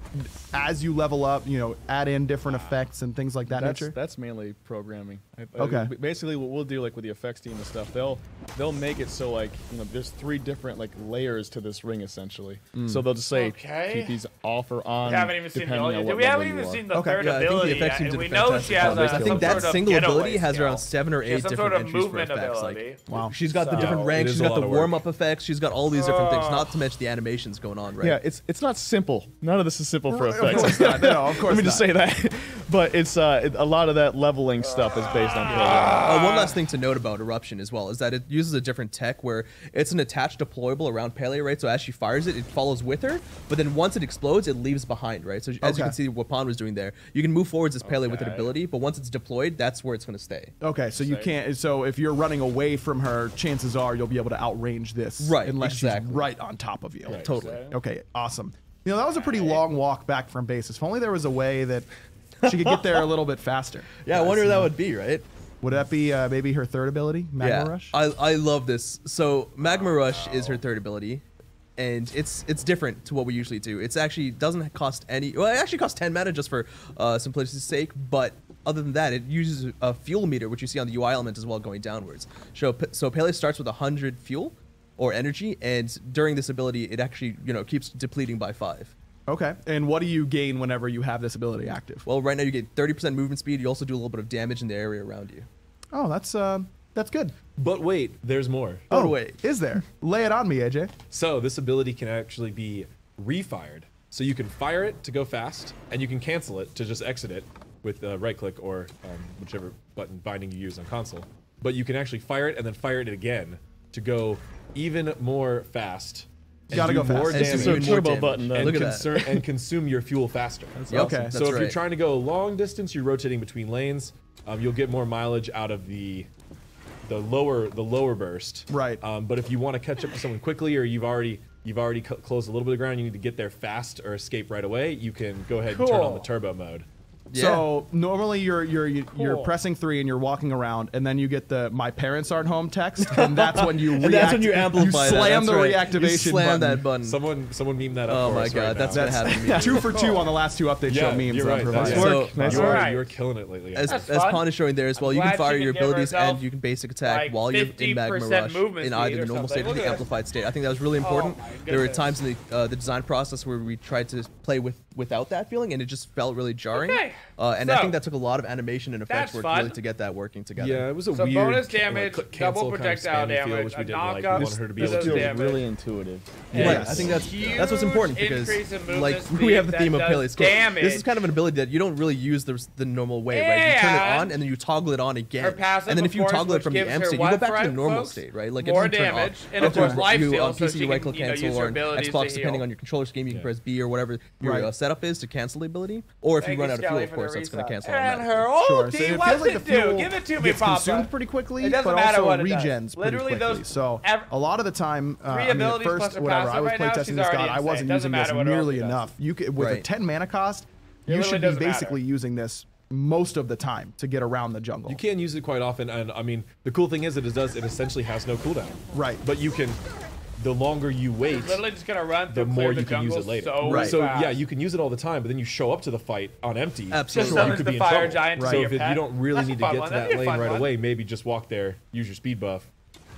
as you level up, you know, add in different effects and things like that nature? That's mainly programming. Okay. Basically, what we'll do, like with the effects team and stuff, they'll make it so, like, you know, there's 3 different like layers to this ring essentially. So they'll just say keep these off or on. We haven't even seen the we haven't even seen the third ability. And we know she has I think that single ability has around 7 or 8 different entries for effects. Like, wow. She's got the different ranks, she's got the warm-up effects, she's got all these different things, not to mention the animations going on, right? Yeah, it's not simple. None of this is simple for effects. Of course not. No, of course Let me just say that. But it's a lot of that leveling stuff is based on PELE. One last thing to note about Eruption as well is that it uses a different tech where it's an attached deployable around PELE, right? So as she fires it, it follows with her, but then once it explodes, it leaves behind, right? So as you can see what Pon was doing there, you can move forwards as PELE with an ability, but once it's deployed, that's where it's going to stay. Okay, so you can't. So if you're running away from her, chances are you'll be able to outrange this, right? Unless she's right on top of you. Right, totally. Okay, awesome. You know, that was a pretty long walk back from base. If only there was a way that she could get there a little bit faster. Yeah, I wonder who that would be, right? Would that be maybe her third ability, Magma Rush? I love this. So Magma Rush is her third ability, and it's different to what we usually do. It's actually doesn't cost any. Well, it actually costs 10 mana just for simplicity's sake, but other than that, it uses a fuel meter, which you see on the UI element as well, going downwards. So PELE starts with 100 fuel or energy, and during this ability, it actually keeps depleting by 5. Okay, and what do you gain whenever you have this ability active? Well, right now you get 30% movement speed. You also do a little bit of damage in the area around you. Oh, that's good. But wait, there's more. Oh, wait, is there? Lay it on me, AJ. So this ability can actually be refired. So you can fire it to go fast, and you can cancel it to just exit it with right click or whichever button binding you use on console. But you can actually fire it and then fire it again to go even more fast. You gotta go fast. More damage. It's a turbo button. Look at that. And consume your fuel faster. Okay. So if you're trying to go long distance, you're rotating between lanes. You'll get more mileage out of the lower burst. Right. But if you want to catch up to someone quickly, or you've already closed a little bit of ground, you need to get there fast or escape right away, you can go ahead and turn on the turbo mode. Yeah. So normally you're pressing 3 and you're walking around, and then you get the "my parents aren't home" text, and that's when you that's when you amplify. You slam the reactivation you slam button. that button. Someone meme that up. Oh for my us god, right that's now. what happened to me. 2 for 2 on the last 2 update show memes. You're right. Nice work. You're killing it lately. As Pon is showing there as well, you can fire your abilities and you can basic attack while you're in Magma Rush in either the normal state or the amplified state. I think that was really important. There were times in the design process where we tried to play without that feeling, and it just felt really jarring. And I think that took a lot of animation and effects work really to get that work together. Yeah, it was a weird bonus damage, double projectile damage, which we didn't like. Want her to be able to feels really intuitive. Yeah, I think that's what's important, because like we have the theme of PELE. This is kind of an ability that you don't really use the normal way, right? You turn it on and then you toggle it on again, and then if you toggle it from the M state, you go back to the normal state, right? Like more damage, and of course life steal. So PC right click cancel, or on Xbox, depending on your controller scheme, you can press B or whatever your setup is to cancel the ability. Or if you run out of fuel, of course, that's going to cancel and automatically. her ulti, what's it do? Give it to me, Papa. Consumed pretty quickly, it doesn't but matter also what it regens does. pretty Literally quickly. So a lot of the time, at first, whatever, I was playtesting this god, I wasn't using this nearly enough. You could, with a 10 mana cost, you should be basically using this most of the time to get around the jungle. You can use it quite often, and I mean, the cool thing is it essentially has no cooldown. Right. But you can, the longer you wait, literally just gonna run the more you can use it later. So yeah, you can use it all the time, but then you show up to the fight on empty. Absolutely. So you could be in trouble. Giant So if you don't really need to get to that lane right away, maybe just walk there, use your speed buff,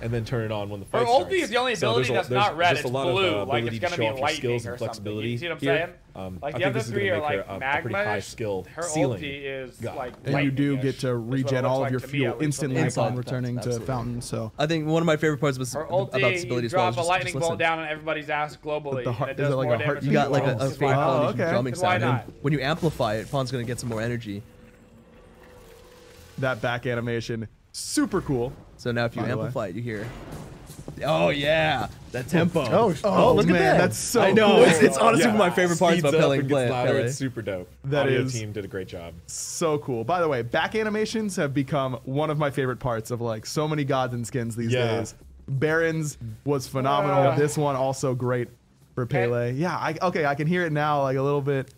and then turn it on when the fight starts. Ulti is the only ability that's not red, it's blue, like it's gonna be lightning or something. You see what I'm saying? Like the other 3 are like magma, her ulti is like and you do get to regen all of your fuel instantly upon returning to Fountain. So I think one of my favorite parts was about this ability as well. Drop a lightning bolt down on everybody's ass globally. You got like a fake drumming sound. And when you amplify it, Pon's gonna get some more energy. That back animation, super cool. So now if you amplify it, you hear Oh yeah, that tempo. Oh, look man, at that. that's so I know. cool. It's honestly one of my favorite parts about playing. It's super dope. That Audio is team did a great job. So cool. By the way, back animations have become one of my favorite parts of like so many gods and skins these days. Baron's was phenomenal. This one also great for PELE. Yeah, I can hear it now like a little bit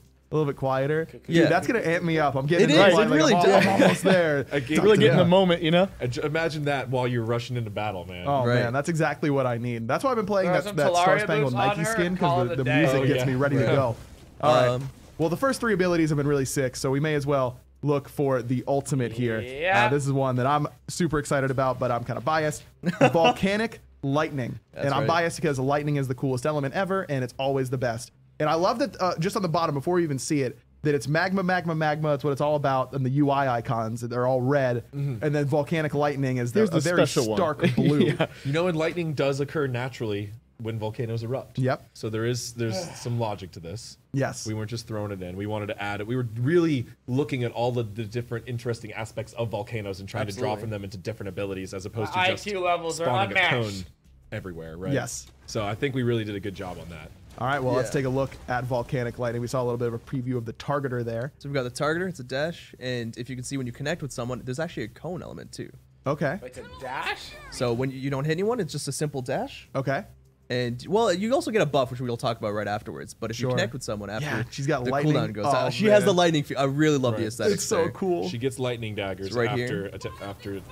quieter. Dude, that's gonna amp me up. I'm getting it like, really I'm almost there. Really get in the moment, you know. Imagine that while you're rushing into battle, man. Oh man, that's exactly what I need. That's why I've been playing that Star Spangled Nike skin, because the music gets me ready to go. All right. Well, the first 3 abilities have been really sick, so we may as well look for the ultimate here. Yeah. This is one that I'm super excited about, but I'm kind of biased. Volcanic Lightning. And I'm biased because lightning is the coolest element ever, and it's always the best. And I love that just on the bottom, before you even see it, that it's magma, magma, magma. It's what it's all about. And the UI icons, they're all red. And then volcanic lightning is a very stark blue. You know, and lightning does occur naturally when volcanoes erupt. Yep. So there's some logic to this. Yes. We weren't just throwing it in. We wanted to add it. We were really looking at all the different interesting aspects of volcanoes and trying to draw from them into different abilities, as opposed to just IQ levels spawning are a cone everywhere, right? Yes. So I think we really did a good job on that. All right, well, let's take a look at Volcanic Lightning. We saw a little bit of a preview of the targeter there. So we've got the targeter, it's a dash, and if you can see when you connect with someone, there's actually a cone element too. Okay. It's a dash? So when you don't hit anyone, it's just a simple dash. Okay. And, well, you also get a buff, which we'll talk about right afterwards. But if you connect with someone after she's got the lightning. cooldown goes, she has the lightning. I really love the aesthetics. It's so cool. She gets lightning daggers after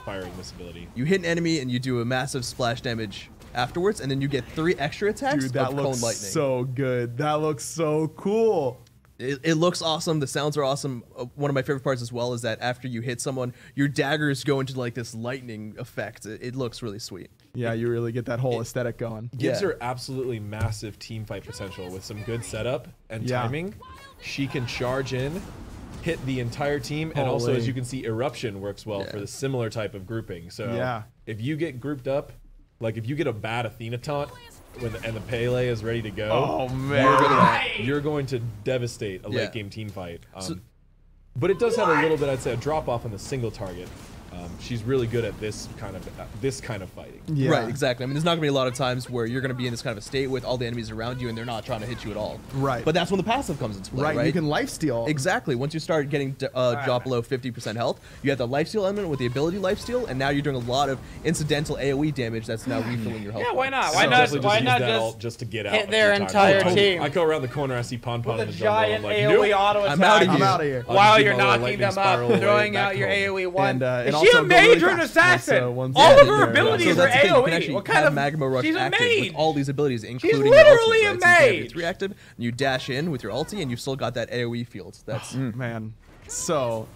firing this ability. You hit an enemy and you do a massive splash damage afterwards, and then you get 3 extra attacks. Dude, that of looks cone lightning. so good. That looks so cool. It looks awesome. The sounds are awesome. One of my favorite parts as well is that after you hit someone, your daggers go into like this lightning effect. It looks really sweet. Yeah, you really get that whole aesthetic going. Gives her absolutely massive team fight potential with some good setup and timing. She can charge in, hit the entire team, and also, as you can see, Eruption works well for the similar type of grouping. So if you get grouped up, like if you get a bad Athena taunt, and the PELE is ready to go, oh man, you're going to devastate a late game team fight. But it does have a little bit, I'd say, a drop off on the single target. She's really good at this kind of fighting. Yeah. Right, exactly. I mean, there's not going to be a lot of times where you're going to be in this kind of a state with all the enemies around you and they're not trying to hit you at all. Right. But that's when the passive comes into play, right? You can lifesteal. Exactly. Once you start getting drop below 50% health, you have the lifesteal element with the ability lifesteal, and now you're doing a lot of incidental AoE damage that's now refilling your health. Yeah, why not? Why not just to get out? Hit their entire team. I go around the corner, I see Pon Pon with in a the jungle, giant I'm like, AoE auto attack. I'm out of here. While you're knocking them up, throwing out your AoE one. Is she a mage or an assassin? All of her abilities are AoE. What kind of Magma Rush she's a active mage. with all these abilities, including she's literally your a ultimate, right? mage. It's reactive, and you dash in with your ulti, and you've still got that AoE field. That's man, so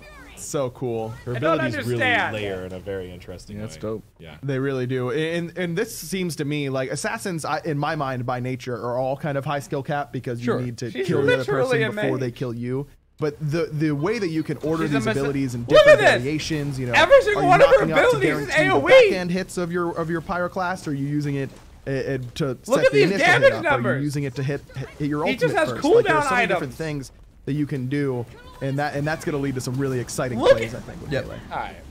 cool. Her abilities really layer in a very interesting way. That's dope. Yeah, they really do. And this seems to me like assassins, in my mind, by nature, are all kind of high skill cap because you need to kill the other person before they kill you. But the way that you can order these abilities in different variations, you know, every single one of her abilities is AoE. Back-end hits of your pyroclast, or are you using it to set the initial hit up? Are you using it to hit your ultimate just has first? cooldown There's so many items. different things that you can do, and that's going to lead to some really exciting plays, I think.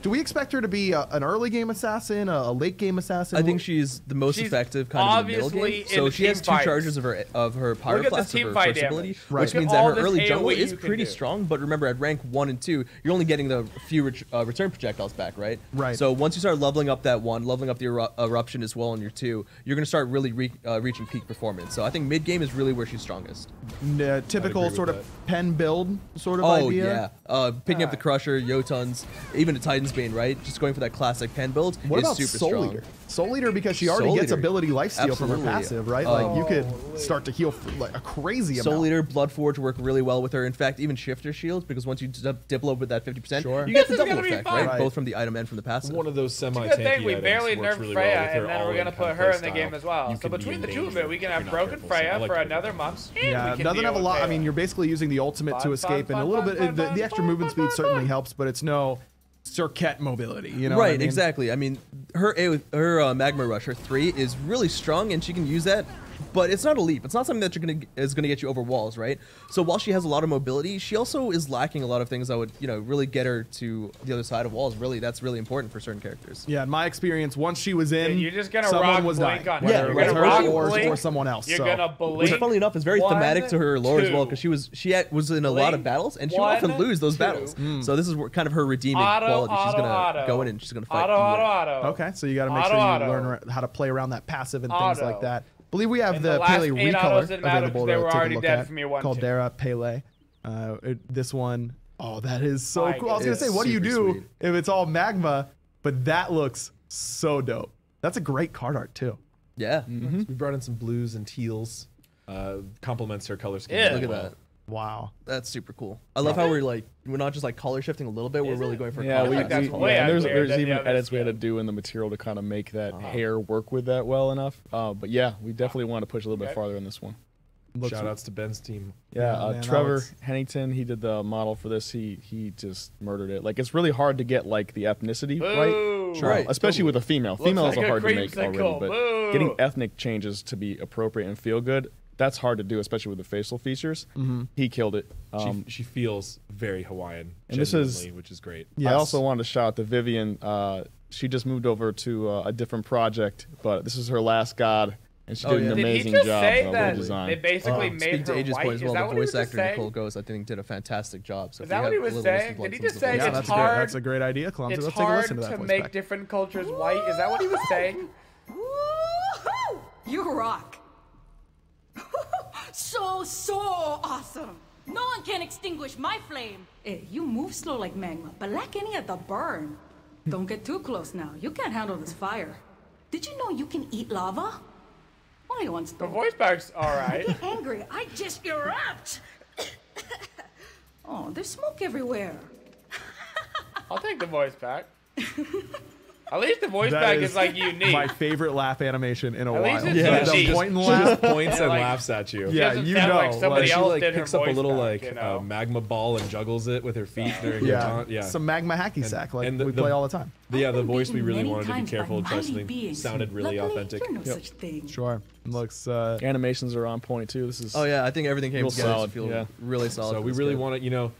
Do we expect her to be an early game assassin, a late game assassin? I think she's the most effective kind of in the middle game. So she has 2 charges of her pyroclast, of her first ability, which means that her early jungle is pretty strong. But remember, at rank 1 and 2, you're only getting the few return projectiles back, right? Right. So once you start leveling up that 1, leveling up the eruption as well on your 2, you're going to start really reaching peak performance. So I think mid game is really where she's strongest. Typical sort of pen build sort of idea. Yeah. Picking up the Crusher, Jotuns, even a Titan's Bane, right? Just going for that classic pen build is super strong. Soul Eater, because she already gets ability lifesteal from her passive, right? Like you could start to heal like a crazy amount. Soul Eater, Bloodforge work really well with her. In fact, even Shifter Shields, because once you dip low with that 50%, you get the double effect, right? Both from the item and from the passive. One of those semi-tanky items we barely nerfed really Freya, well and then we're gonna put her in the game as well. So between the two of it, we can have broken Freya for another month. Yeah, it doesn't have a lot. I mean, you're basically using the ultimate to escape, and a little bit. The extra movement speed certainly helps, but it's no circuit mobility, you know? Right, exactly. I mean, her Magma Rush, her 3, is really strong, and she can use that but it's not a leap. It's not something that is gonna get you over walls, right? So while she has a lot of mobility, she also is lacking a lot of things that would, you know, really get her to the other side of walls. Really, that's really important for certain characters. Yeah, in my experience, once she was in, you're just gonna someone rock was dying. Blink on Whether her. it was You're her gonna rock Blink, or someone else. You're so. gonna blink. Which, funnily enough, is very thematic to her lore as well, because she was in a lot of battles, and she would often lose those battles. So this is kind of her redeeming quality. She's gonna go in and she's gonna fight. Okay, so you got to make sure you learn how to play around that passive and things like that. I believe we have the PELE recolor available to take a look at called Dara PELE. This one, oh, that is so cool. I was gonna say, what do you do if it's all magma? But that looks so dope. That's a great card art too. Yeah, we brought in some blues and teals. Complements her color scheme. Yeah, look at that. Wow, that's super cool. I love how we're not just like color shifting a little bit. We're really going for there's even edits we had to do in the material to kind of make that hair work with that well enough. But yeah, we definitely want to push a little bit farther in this one. Shout outs to Ben's team. Yeah, Trevor Hennington, he did the model for this. He just murdered it. Like, it's really hard to get like the ethnicity right, especially with a female. Females are hard to make already, but getting ethnic changes to be appropriate and feel good, that's hard to do, especially with the facial features. He killed it. She feels very Hawaiian, and this is which is great. I also wanted to shout out to Vivian. She just moved over to a different project, but this is her last god. And she did an amazing job with the design. They basically made her Aegis white. Point as well. Is that The what he was voice actor saying? Nicole Ghost, I think, did a fantastic job. So is that what he was saying? Did he just say yeah, it's hard? That's a great idea, Clumsy. It's Let's take a listen hard to that to make different cultures white. Is that what he was saying? You rock. so awesome. No one can extinguish my flame. Hey, you move slow like magma, but lack any of the burn. Don't get too close now. You can't handle this fire. Did you know you can eat lava? Only once. The voice back's alright. I get angry. I just erupt. Oh, there's smoke everywhere. I'll take the voice back. At least the voice back is like unique. My favorite laugh animation in a while. The point and laugh. Points and laughs at you. Yeah, you know. Like somebody else she did picks her up a little back, you know? magma ball and juggles it with her feet during her taunt. Yeah, some magma hacky sack like we play all the time. The voice we really wanted to be careful and try something sounded really authentic. Sure. Looks animations are on point too. This is I think everything came together solid. to feel really solid. So we really want to,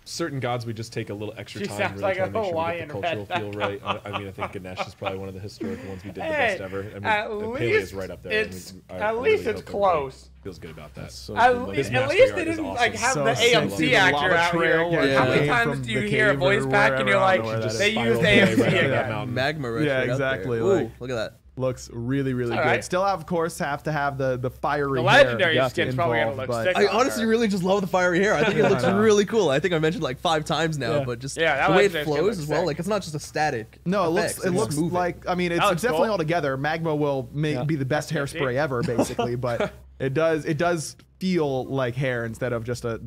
certain gods we just take a little extra time really try to make sure we get the cultural feel right. I mean, I think Ganesh is probably one of the historical ones we did the best ever. And PELE is right up there. At least it's close. Feels good about that. At least they didn't like have the AMC actor out here. How many times do you hear a voice back and you're like, they used AMC again? Magma right Yeah, exactly. Ooh, look at that. Looks really good. Right. Still, of course, have to have the fiery The legendary hair skin's probably gonna look sick. I honestly really just love the fiery hair. I think it looks really cool. I think I mentioned like 5 times now, but just the way it flows as well. Like, it's not just a static. No, it looks like, I mean, it's definitely all together. Magma will be the best hairspray ever, basically, but it does feel like hair instead of just a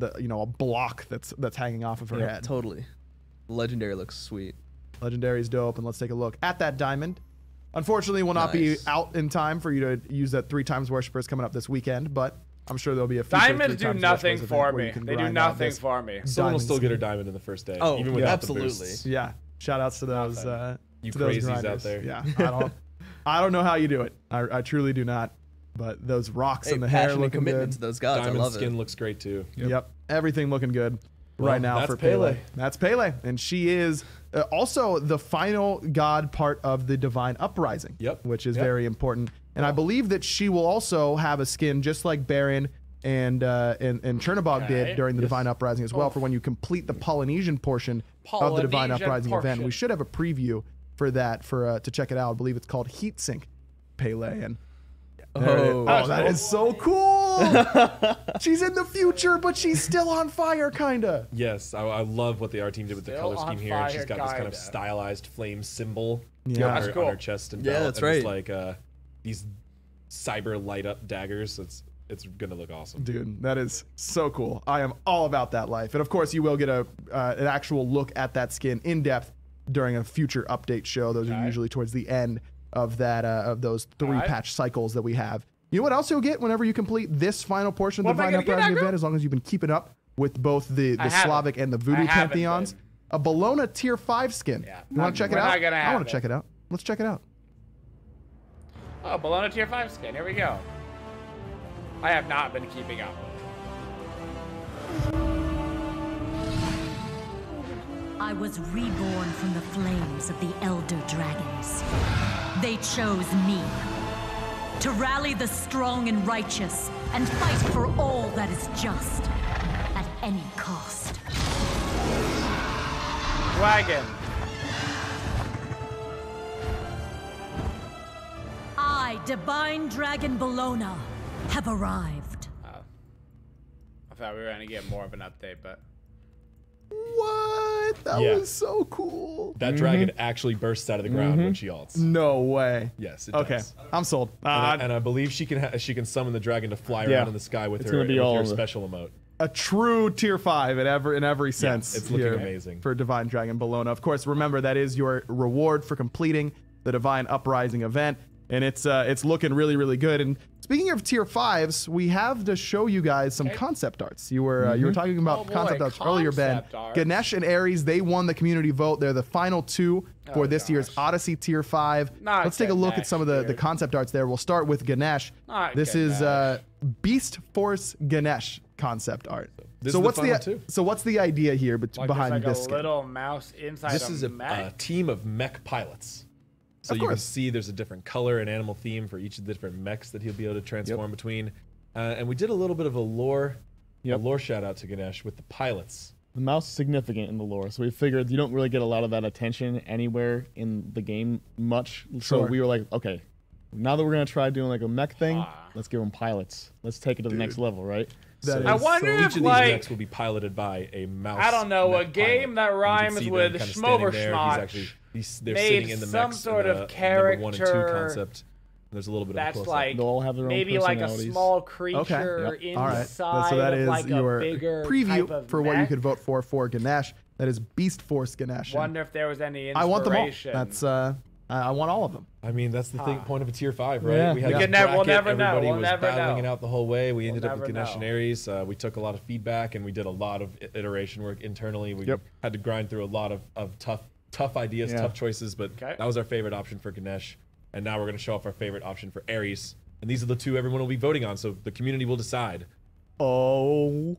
block that's hanging off of her head. Totally. Legendary looks sweet. Legendary's dope, and let's take a look at that diamond. Unfortunately, will not be out in time for you to use that 3 times worshippers coming up this weekend, but I'm sure there'll be a few diamonds do nothing for me. They do nothing for me. Someone will still get her diamond in the first day. Oh, even without absolutely. The boosts. Yeah. Shout outs to those you crazies out there. Yeah. I don't know how you do it. I truly do not. But those rocks and the hair looking commitment good. To those gods. Diamond I love skin looks great too. Yep. Everything looking good right now for PELE. That's PELE, and she is also the final god part of the Divine Uprising. Which is very important. And I believe that she will also have a skin just like Baron and Chernobog did during the Divine Uprising as well, for when you complete the Polynesian portion of the Divine Uprising event. We should have a preview for that to check it out. I believe it's called Heatsink PELE, and that is so cool. She's in the future, but she's still on fire, kinda. Yes, I love what the art team did with the color scheme here. And she's got this kind of stylized flame symbol on her chest and belt. Yeah, that's right. It's like these cyber light up daggers. It's gonna look awesome, dude. That is so cool. I am all about that life, and of course, you will get an actual look at that skin in depth during a future update show. Those are usually towards the end of that of those 3 patch cycles that we have. You know what else you'll get whenever you complete this final portion of the Divine Uprising event, as long as you've been keeping up with both the Slavic and the Voodoo pantheons? A Bologna tier 5 skin. You want to check it out? I want to check it out. Let's check it out. Oh, Bologna tier 5 skin. Here we go. I have not been keeping up. I was reborn from the flames of the Elder Dragons. They chose me to rally the strong and righteous and fight for all that is just at any cost. Dragon. I, Divine Dragon Bologna, have arrived. I thought we were gonna get more of an update, but what? That was so cool. That dragon actually bursts out of the ground when she ults. No way. Yes, it okay, does. I'm sold. And I believe she can summon the dragon to fly around in the sky with her special emote. A true tier 5 in every sense. It's looking amazing for Divine Dragon Bologna. Of course, remember that is your reward for completing the Divine Uprising event, and it's looking really, really good. And speaking of tier 5s, we have to show you guys some concept arts. You were talking about concept arts earlier, Ben. Ganesh and Ares, they won the community vote. They're the final two for this year's Odyssey tier 5. Let's take a look at some of the concept arts there. We'll start with Ganesh. This is Beast Force Ganesh concept art. So what's the idea here behind this skin? A little mouse inside this is a team of mech pilots. So you can see there's a different color and animal theme for each of the different mechs that he'll be able to transform between. And we did a little bit of a lore shout out to Ganesh with the pilots. The mouse is significant in the lore, so we figured you don't really get a lot of that attention anywhere in the game much. So we were like, okay, now that we're gonna try doing like a mech thing, let's give them pilots. Let's take it to the next level, right? I wonder if each of these mechs will be piloted by a mouse. I don't know, a game that rhymes with Schmoverschnotch. They're sitting in the some sort of character number 1 and 2 concept. There's a little bit that's of like they'll all have their own maybe like a small creature inside so that is like your a bigger preview type of for what you could vote for Ganesh. That is Beast Force Ganesh. Wonder if there was any inspiration. I want them all. That's I want all of them. I mean, that's the point of a tier 5, right? Yeah. We had we'll never know. Everybody We'll was never battling know. it out the whole way. We ended up with Ganesh and Ares. We took a lot of feedback and we did a lot of iteration work internally. We had to grind through a lot of tough ideas, tough choices, but that was our favorite option for Ganesh. And now we're going to show off our favorite option for Ares. And these are the two everyone will be voting on, so the community will decide. Oh,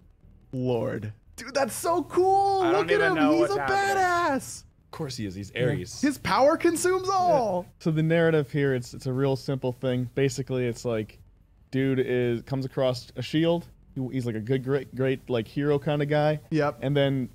Lord. Dude, that's so cool. Look at him. He's a badass. Of course he is. He's Ares. His power consumes all. So the narrative here, it's a real simple thing. Basically, it's like, dude comes across a shield. He's like a good, great like hero kind of guy. Yep. And then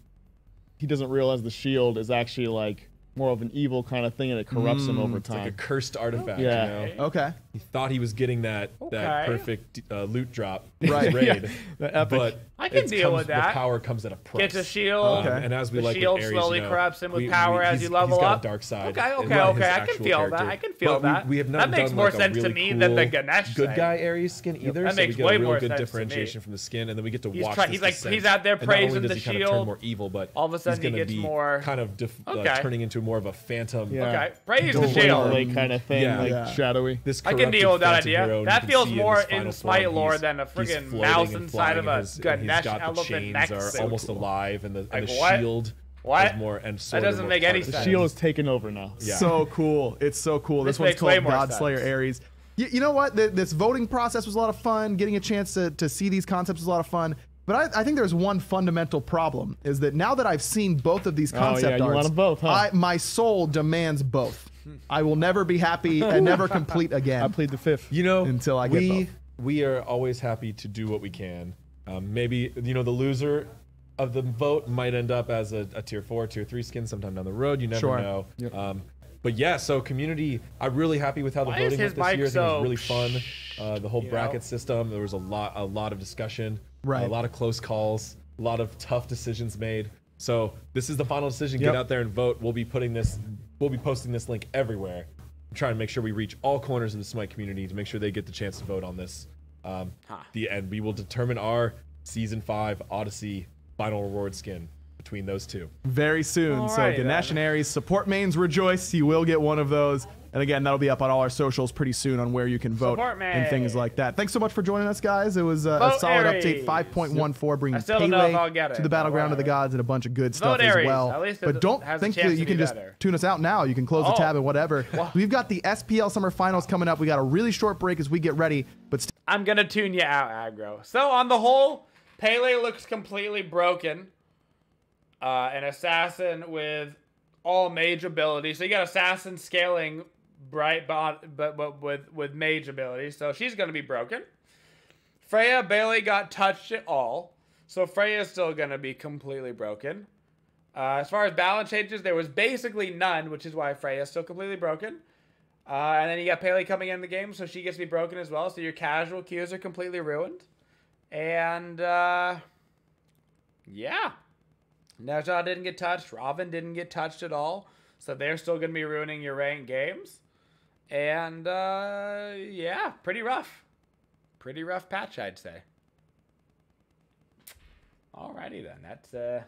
he doesn't realize the shield is actually like more of an evil kind of thing, and it corrupts him over time. It's like a cursed artifact. Yeah. You know? Okay. He thought he was getting that perfect loot drop right. raid, but I can deal with that. The power comes at a price. Gets a shield. And as we the like shield Ares, slowly corrupts him with power as you level he's got up. A dark side. Okay. I can feel that. I can feel that. We have not that makes done more like sense really to me cool than the Ganesh good guy Ares skin either. That so makes we get way a real more good sense differentiation from the skin, and then we get to watch. He's out there praising the shield. shield. More evil, but all of a sudden he gets more kind of turning into more of a phantom. Okay, praise the shield kind of thing, like shadowy. I can deal with that idea. That feels more in Smite lore than a friggin' mouse inside of a Ganesh elephant neck suit. Are almost alive, and the shield. What? More and that doesn't make any sense. The shield is taken over now. Yeah. So cool. It's so cool. This one's called Godslayer Ares. You know what? This voting process was a lot of fun. Getting a chance to see these concepts was a lot of fun. But I think there's one fundamental problem, is that now that I've seen both of these concept arts, you want them both, huh? My soul demands both. I will never be happy and never complete again. I plead the fifth. You know, until I get both. We are always happy to do what we can. Maybe, the loser of the vote might end up as a tier 4, tier 3 skin sometime down the road. You never know. Yep. But yeah, so community, I'm really happy with how the voting went this year. I think it was really fun. The whole bracket system, there was a lot of discussion, a lot of close calls, a lot of tough decisions made. So this is the final decision. Get out there and vote. We'll be posting this link everywhere. I'm trying to make sure we reach all corners of the Smite community to make sure they get the chance to vote on this. The end. We will determine our Season 5 Odyssey final reward skin between those two. Very soon. So Ganesh and Ares, support mains rejoice. You will get one of those. And again, that'll be up on all our socials pretty soon on where you can vote and things like that. Thanks so much for joining us, guys. It was a solid update. 5.14 bringing PELE to the Battleground of the Gods and a bunch of good stuff as well. But don't think that you can just tune us out now. You can close the tab and whatever. We've got the SPL Summer Finals coming up. We got a really short break as we get ready, but I'm going to tune you out, aggro. So, on the whole, PELE looks completely broken. An assassin with all mage abilities. So, you got assassin scaling bright, but with mage abilities. So, she's going to be broken. Freya barely got touched at all. So, Freya's still going to be completely broken. As far as balance changes, there was basically none, which is why Freya's still completely broken. And then you got PELE coming in the game, so she gets to be broken as well. So your casual queues are completely ruined. And, yeah. Neja didn't get touched. Robin didn't get touched at all. So they're still going to be ruining your ranked games. And, yeah, pretty rough. Pretty rough patch, I'd say. Alrighty then. That's,